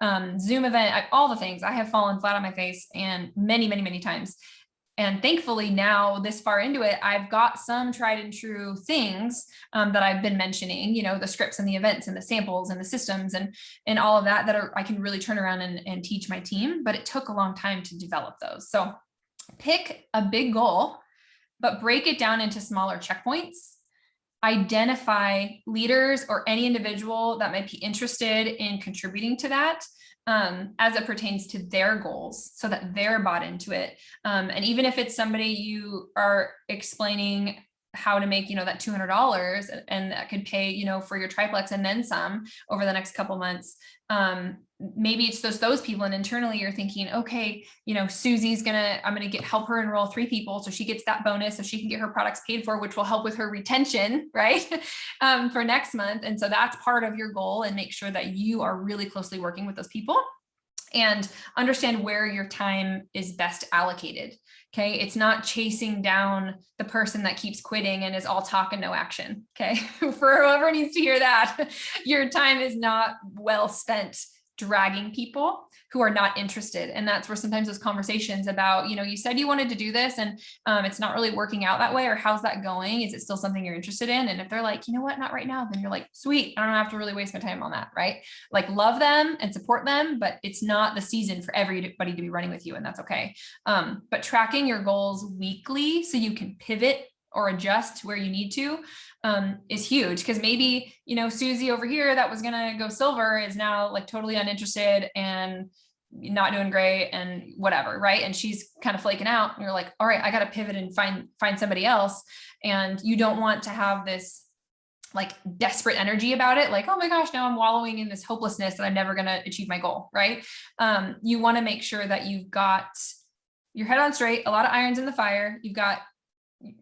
and Zoom event, all the things. I have fallen flat on my face, and many, many, many times. And thankfully now this far into it, I've got some tried and true things that I've been mentioning, you know, the scripts and the events and the samples and the systems and all of that I can really turn around and teach my team, but it took a long time to develop those. So pick a big goal, but break it down into smaller checkpoints. Identify leaders or any individual that might be interested in contributing to that as it pertains to their goals so that they're bought into it. And even if it's somebody you are explaining how to make, you know, that $200 and that could pay, you know, for your triplex and then some over the next couple months. Maybe it's just those people, and internally you're thinking, okay, you know, I'm gonna help her enroll 3 people, so she gets that bonus, so she can get her products paid for, which will help with her retention, right? For next month. And so that's part of your goal, and make sure that you are really closely working with those people and understand where your time is best allocated. Okay. It's not chasing down the person that keeps quitting and is all talk and no action. Okay. For whoever needs to hear that, your time is not well spent dragging people who are not interested. And that's where sometimes those conversations about, you know, you said you wanted to do this and it's not really working out that way, or how's that going? Is it still something you're interested in? And if they're like, you know what, not right now, then you're like, sweet, I don't have to really waste my time on that, right? Like love them and support them, but it's not the season for everybody to be running with you, and that's okay. But tracking your goals weekly so you can pivot or adjust where you need to is huge, because maybe, you know, Susie over here that was going to go silver is now like totally uninterested and not doing great and whatever. Right. And she's kind of flaking out, and you're like, all right, I got to pivot and find somebody else. And you don't want to have this like desperate energy about it. Like, oh my gosh, now I'm wallowing in this hopelessness that I'm never going to achieve my goal. Right. You want to make sure that you've got your head on straight, a lot of irons in the fire. You've got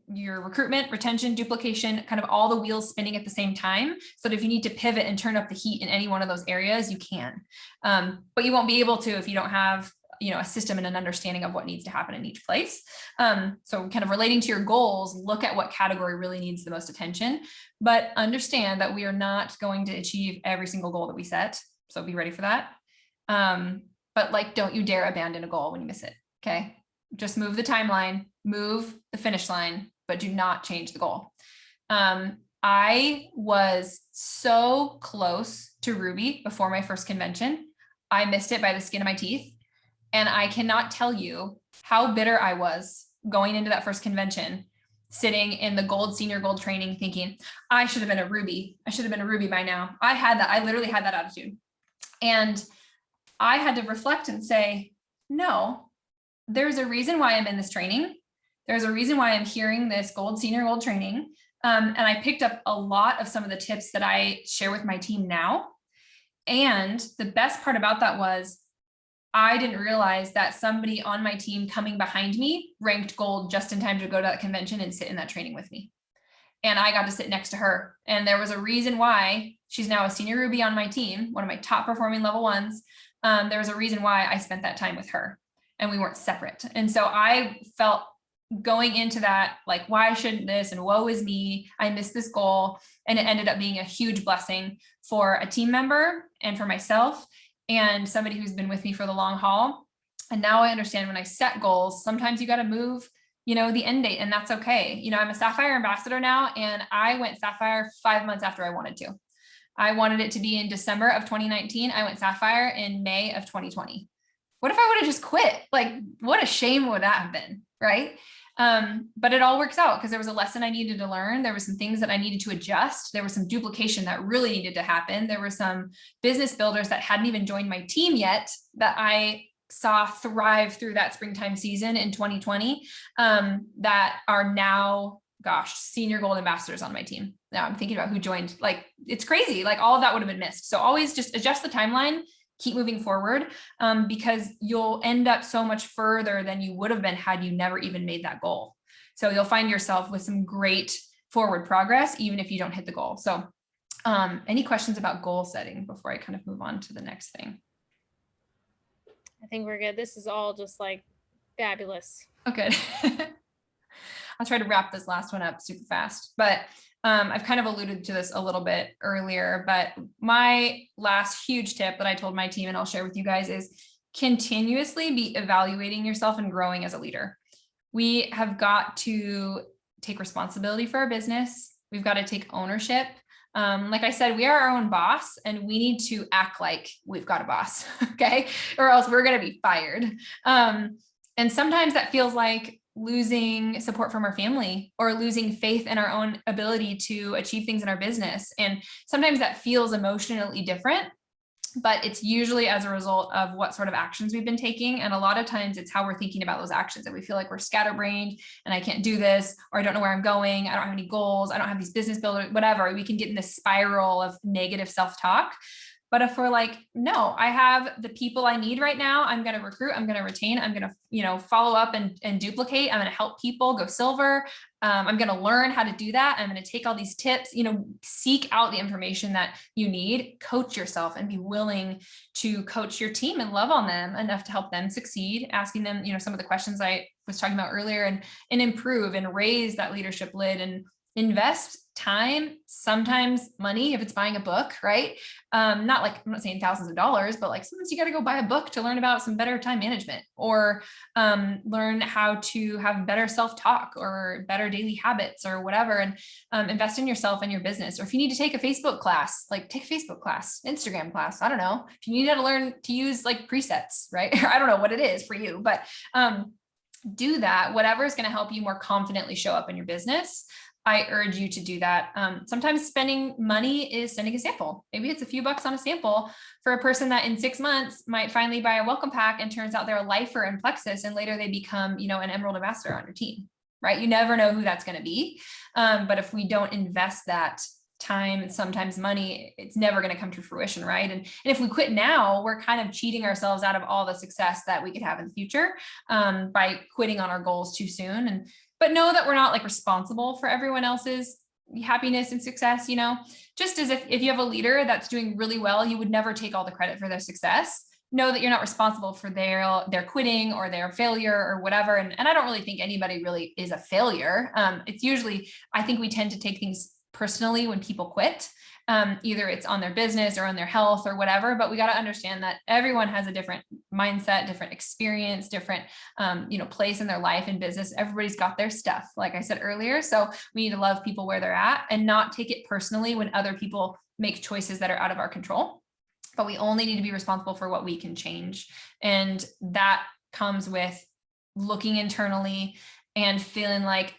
your recruitment, retention, duplication, kind of all the wheels spinning at the same time. So that if you need to pivot and turn up the heat in any one of those areas, you can. But you won't be able to if you don't have, you know, a system and an understanding of what needs to happen in each place. So kind of relating to your goals, look at what category really needs the most attention, but understand that we are not going to achieve every single goal that we set. So be ready for that. But like, don't you dare abandon a goal when you miss it. Okay. Just move the timeline, move the finish line, but do not change the goal. I was so close to Ruby before my first convention. I missed it by the skin of my teeth. And I cannot tell you how bitter I was going into that first convention, sitting in the senior gold training thinking, I should have been a Ruby. I should have been a Ruby by now. I literally had that attitude. And I had to reflect and say, no, there's a reason why I'm in this training. There's a reason why I'm hearing this senior gold training. And I picked up a lot of some of the tips that I share with my team now. And the best part about that was I didn't realize that somebody on my team coming behind me ranked gold just in time to go to that convention and sit in that training with me. And I got to sit next to her. And there was a reason why she's now a senior Ruby on my team, one of my top performing level 1s. There was a reason why I spent that time with her. And we weren't separate. And so I felt going into that, like, why shouldn't this? And woe is me. I missed this goal. And it ended up being a huge blessing for a team member and for myself and somebody who's been with me for the long haul. And now I understand when I set goals, sometimes you got to move, you know, the end date, and that's okay. You know, I'm a Sapphire ambassador now, and I went Sapphire 5 months after I wanted to. I wanted it to be in December of 2019. I went Sapphire in May of 2020. What if I would have just quit? Like, what a shame would that have been, right? But it all works out because there was a lesson I needed to learn. There were some things that I needed to adjust. There was some duplication that really needed to happen. There were some business builders that hadn't even joined my team yet that I saw thrive through that springtime season in 2020 that are now, gosh, senior gold ambassadors on my team. Now I'm thinking about who joined. Like, it's crazy. Like, all of that would have been missed. So always just adjust the timeline. Keep moving forward because you'll end up so much further than you would have been had you never even made that goal. So you'll find yourself with some great forward progress, even if you don't hit the goal. So any questions about goal setting before I kind of move on to the next thing? I think we're good. This is all just like fabulous. Okay. I'll try to wrap this last one up super fast, but I've kind of alluded to this a little bit earlier, but my last huge tip that I told my team and I'll share with you guys is continuously be evaluating yourself and growing as a leader. We have got to take responsibility for our business. We've got to take ownership. Like I said, we are our own boss and we need to act like we've got a boss, okay? Or else we're going to be fired. And sometimes that feels like losing support from our family or losing faith in our own ability to achieve things in our business. And sometimes that feels emotionally different, but it's usually as a result of what sort of actions we've been taking. And a lot of times it's how we're thinking about those actions, that we feel like we're scatterbrained and I can't do this, or I don't know where I'm going. I don't have any goals. I don't have these business builders, whatever. We can get in this spiral of negative self-talk. But if we're like, no, I have the people I need right now, I'm going to recruit, I'm going to retain, I'm going to, follow up and duplicate. I'm going to help people go silver. I'm going to learn how to do that. I'm going to take all these tips, seek out the information that you need, coach yourself and be willing to coach your team and love on them enough to help them succeed, asking them, some of the questions I was talking about earlier, and improve and raise that leadership lid and invest time, sometimes money, if it's buying a book, right? I'm not saying thousands of dollars, but like sometimes you got to go buy a book to learn about some better time management, or learn how to have better self-talk or better daily habits or whatever, and invest in yourself and your business. Or if you need to take a Facebook class, like take a Facebook class, Instagram class, I don't know. If you need to learn to use like presets, right? I don't know what it is for you, but do that, whatever is going to help you more confidently show up in your business. I urge you to do that. Sometimes spending money is sending a sample. Maybe it's a few bucks on a sample for a person that in 6 months might finally buy a welcome pack and turns out they're a lifer in Plexus, and later they become, an Emerald Ambassador on your team, right? You never know who that's going to be. But if we don't invest that time and sometimes money, it's never going to come to fruition, right? And if we quit now, we're kind of cheating ourselves out of all the success that we could have in the future by quitting on our goals too soon. But know that we're not like responsible for everyone else's happiness and success, just as if you have a leader that's doing really well, you would never take all the credit for their success. Know that you're not responsible for their quitting or their failure or whatever. And I don't really think anybody really is a failure. It's usually, I think we tend to take things personally when people quit. Either it's on their business or on their health or whatever, but we got to understand that everyone has a different mindset, different experience, different, place in their life and business. Everybody's got their stuff, like I said earlier. So we need to love people where they're at and not take it personally when other people make choices that are out of our control, but we only need to be responsible for what we can change. And that comes with looking internally and feeling like,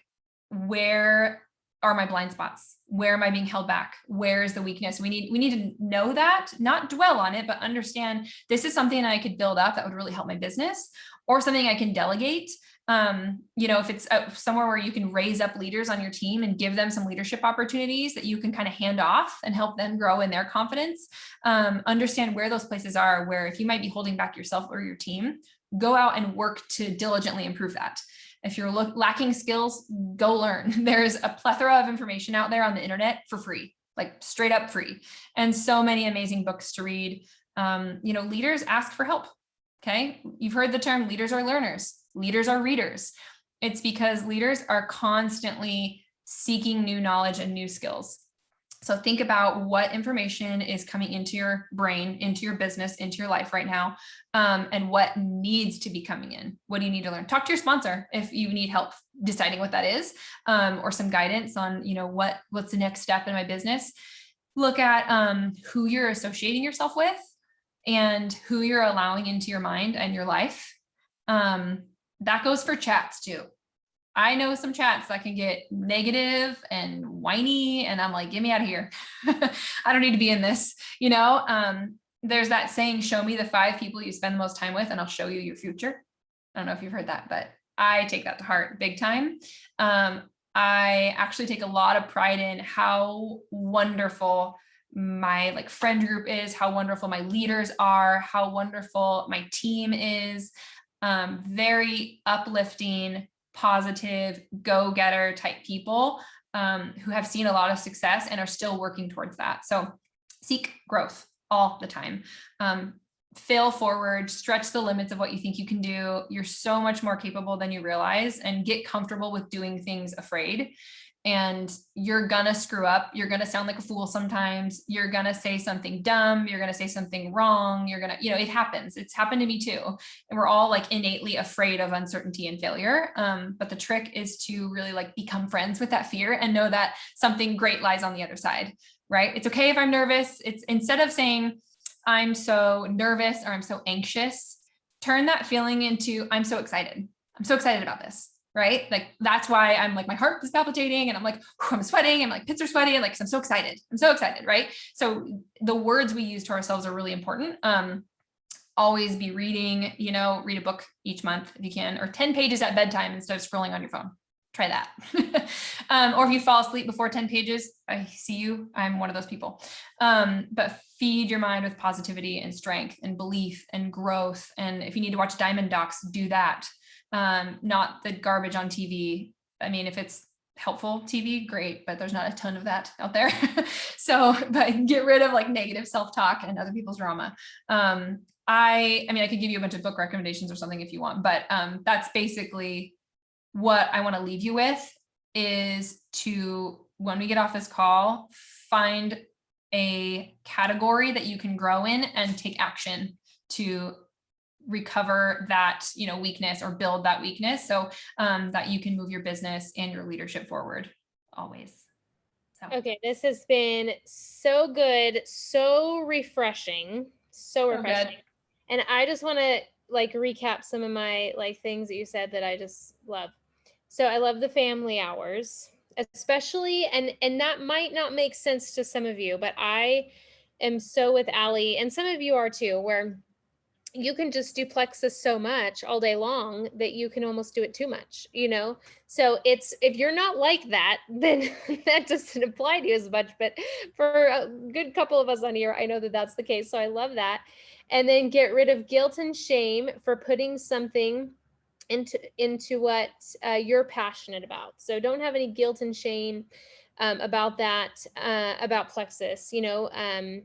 where are my blind spots? Where am I being held back? Where is the weakness? We need to know that, not dwell on it, but understand this is something I could build up that would really help my business, or something I can delegate. If it's somewhere where you can raise up leaders on your team and give them some leadership opportunities that you can kind of hand off and help them grow in their confidence. Understand where those places are, where if you might be holding back yourself or your team, go out and work to diligently improve that. If you're lacking skills, go learn. There's a plethora of information out there on the internet for free, like straight up free, and so many amazing books to read. Leaders ask for help. Okay. You've heard the term leaders are learners. Leaders are readers. It's because leaders are constantly seeking new knowledge and new skills. So think about what information is coming into your brain, into your business, into your life right now, and what needs to be coming in. What do you need to learn? Talk to your sponsor if you need help deciding what that is, or some guidance on, what's the next step in my business. Look at who you're associating yourself with and who you're allowing into your mind and your life. That goes for chats too. I know some chats that can get negative and whiny, and I'm like, get me out of here. I don't need to be in this. There's that saying, show me the 5 people you spend the most time with and I'll show you your future. I don't know if you've heard that, but I take that to heart big time. I actually take a lot of pride in how wonderful my friend group is, how wonderful my leaders are, how wonderful my team is. Very uplifting, positive, go-getter type people who have seen a lot of success and are still working towards that. So seek growth all the time. Fail forward, stretch the limits of what you think you can do. You're so much more capable than you realize, and get comfortable with doing things afraid. and you're gonna screw up. You're gonna sound like a fool sometimes. You're gonna say something dumb. You're gonna say something wrong. You're gonna, it happens. It's happened to me too. And we're all like innately afraid of uncertainty and failure. But the trick is to really like become friends with that fear and know that something great lies on the other side, right? It's okay if I'm nervous. It's instead of saying I'm so nervous or I'm so anxious, turn that feeling into I'm so excited. I'm so excited about this. Right? Like, that's why I'm like, my heart is palpitating and I'm like, I'm sweating. I'm like, pits are sweaty. Like, I'm so excited. I'm so excited. Right? So the words we use to ourselves are really important. Always be reading, read a book each month if you can, or 10 pages at bedtime instead of scrolling on your phone. Try that. Or if you fall asleep before 10 pages, I see you. I'm one of those people. But feed your mind with positivity and strength and belief and growth. And if you need to watch Diamond Docs, do that. Not the garbage on TV. I mean, if it's helpful TV, great, but there's not a ton of that out there. So, but get rid of like negative self-talk and other people's drama. I could give you a bunch of book recommendations or something if you want, but that's basically what I want to leave you with is to, when we get off this call, find a category that you can grow in and take action to recover that, weakness or build that weakness so that you can move your business and your leadership forward always. So. Okay. This has been so good. So refreshing. So refreshing. Good. And I just want to like recap some of my like things that you said that I just love. So I love the family hours, especially, and that might not make sense to some of you, but I am so with Allie, and some of you are too, where you can just do plexus so much all day long that you can almost do it too much, So it's, if you're not like that, then that doesn't apply to you as much. But for a good couple of us on here, I know that that's the case. So I love that. And then get rid of guilt and shame for putting something into what you're passionate about. So don't have any guilt and shame about that, about plexus, and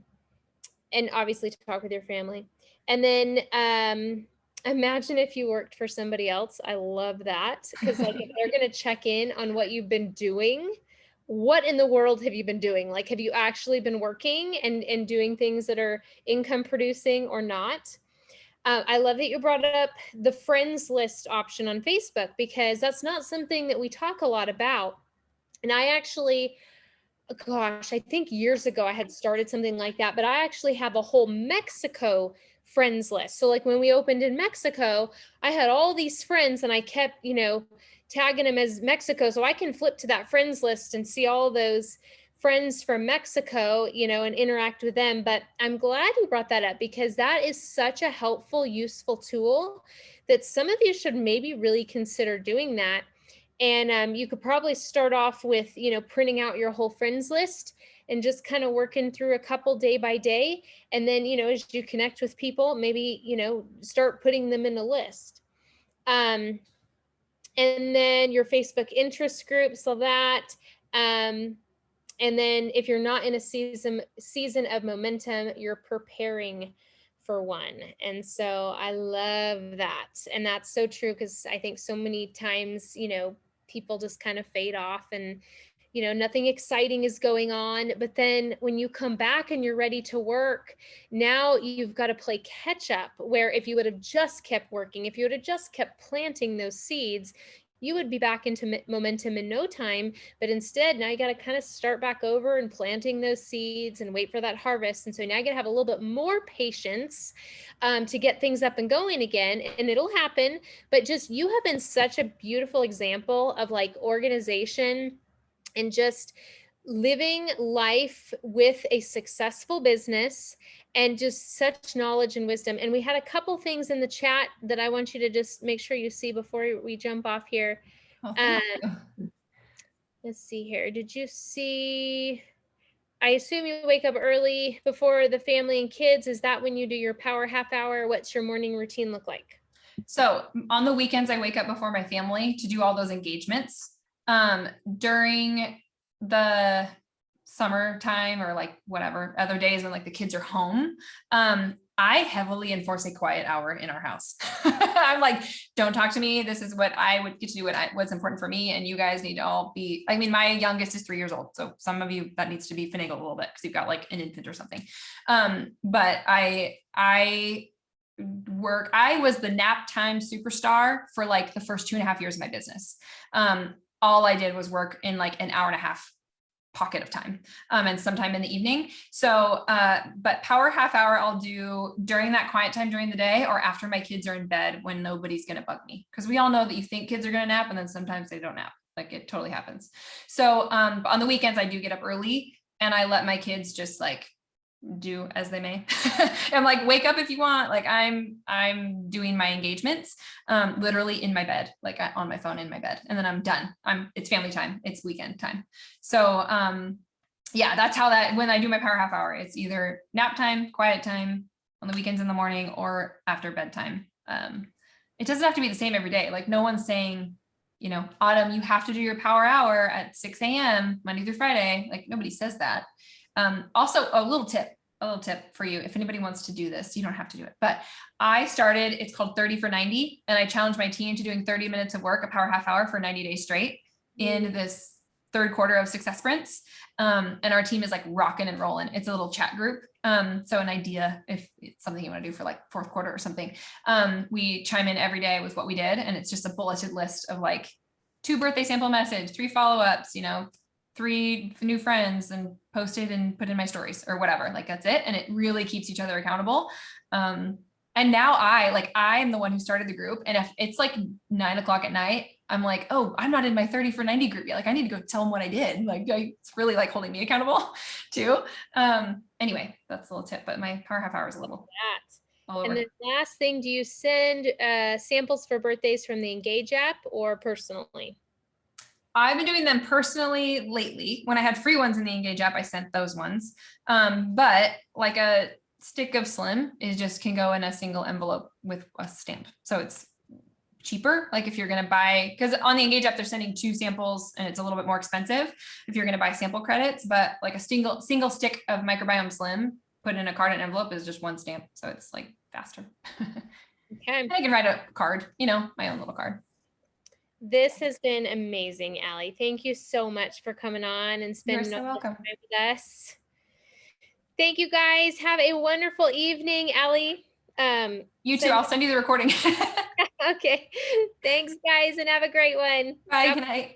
obviously talk with your family. And then imagine if you worked for somebody else. I love that, because like if they're going to check in on what you've been doing, what in the world have you been doing? Like, have you actually been working and doing things that are income producing or not? I love that you brought up the friends list option on Facebook, because that's not something that we talk a lot about. And I actually, gosh, I think years ago I had started something like that, but I actually have a whole Mexico friends list. So like when we opened in Mexico, I had all these friends and I kept, tagging them as Mexico. So I can flip to that friends list and see all those friends from Mexico, and interact with them. But I'm glad you brought that up, because that is such a helpful, useful tool that some of you should maybe really consider doing that. And you could probably start off with, printing out your whole friends list and just kind of working through a couple day by day. And then, as you connect with people, maybe, start putting them in a list. And then your Facebook interest group, so that, and then if you're not in a season of momentum, you're preparing for one. And so I love that. And that's so true, because I think so many times, people just kind of fade off and, nothing exciting is going on. But then when you come back and you're ready to work, now you've got to play catch up, where if you would have just kept working, if you would have just kept planting those seeds, you would be back into momentum in no time. But instead, now you got to kind of start back over and planting those seeds and wait for that harvest. And so now you got to have a little bit more patience to get things up and going again. And it'll happen. But just, you have been such a beautiful example of like organization and just living life with a successful business, and just such knowledge and wisdom. And we had a couple things in the chat that I want you to just make sure you see before we jump off here. Let's see here. Did you see, I assume you wake up early before the family and kids. Is that when you do your power half hour? What's your morning routine look like? So on the weekends, I wake up before my family to do all those engagements. During the summertime or like whatever other days when like the kids are home, I heavily enforce a quiet hour in our house. I'm like, don't talk to me. This is what I would get to do, what's important for me. And you guys need to all be, I mean, my youngest is 3 years old. So some of you, that needs to be finagled a little bit because you've got like an infant or something. But I was the nap time superstar for like the first 2.5 years of my business. All I did was work in like an hour and a half pocket of time, and sometime in the evening. So, but power half hour I'll do during that quiet time during the day or after my kids are in bed when nobody's going to bug me. Cause we all know that you think kids are going to nap and then sometimes they don't nap. Like it totally happens. So, on the weekends I do get up early and I let my kids just like do as they may. I'm like, wake up if you want. Like I'm doing my engagements, literally in my bed, like on my phone in my bed, and then I'm done. It's family time. It's weekend time. So, yeah, that's how when I do my power half hour, it's either nap time, quiet time on the weekends in the morning or after bedtime. It doesn't have to be the same every day. Like no one's saying, you know, Autumn, you have to do your power hour at 6 a.m. Monday through Friday. Like nobody says that. Also a little tip for you. If anybody wants to do this, you don't have to do it, but I started, it's called 30 for 90. And I challenged my team to doing 30 minutes of work, a power half hour for 90 days straight in this third quarter of Success Sprints. And our team is like rocking and rolling. It's a little chat group. So an idea, if it's something you want to do for like fourth quarter or something, we chime in every day with what we did. And it's just a bulleted list of like 2 birthday sample message, 3 follow-ups, you know, 3 new friends and posted and put in my stories or whatever, like that's it. And it really keeps each other accountable. And now I'm the one who started the group. And if it's like 9 o'clock at night, I'm like, oh, I'm not in my 30 for 90 group yet. Like I need to go tell them what I did. Like it's really like holding me accountable too. Anyway, that's a little tip, but my power half hour is a little all over. And the last thing, do you send samples for birthdays from the Engage app or personally? I've been doing them personally lately. When I had free ones in the Engage app, I sent those ones. But like a stick of Slim can go in a single envelope with a stamp. So it's cheaper. Like if you're going to buy, because on the Engage app, they're sending 2 samples and it's a little bit more expensive if you're going to buy sample credits, but like a single stick of Microbiome Slim put in a card and envelope is just 1 stamp. So it's like faster. Okay. I can write a card, you know, my own little card. This has been amazing, Allie. Thank you so much for coming on and spending You're so welcome. time with us. Thank you guys. Have a wonderful evening, Allie. You too. I'll send you the recording. Okay. Thanks, guys, and have a great one. Bye. Good night.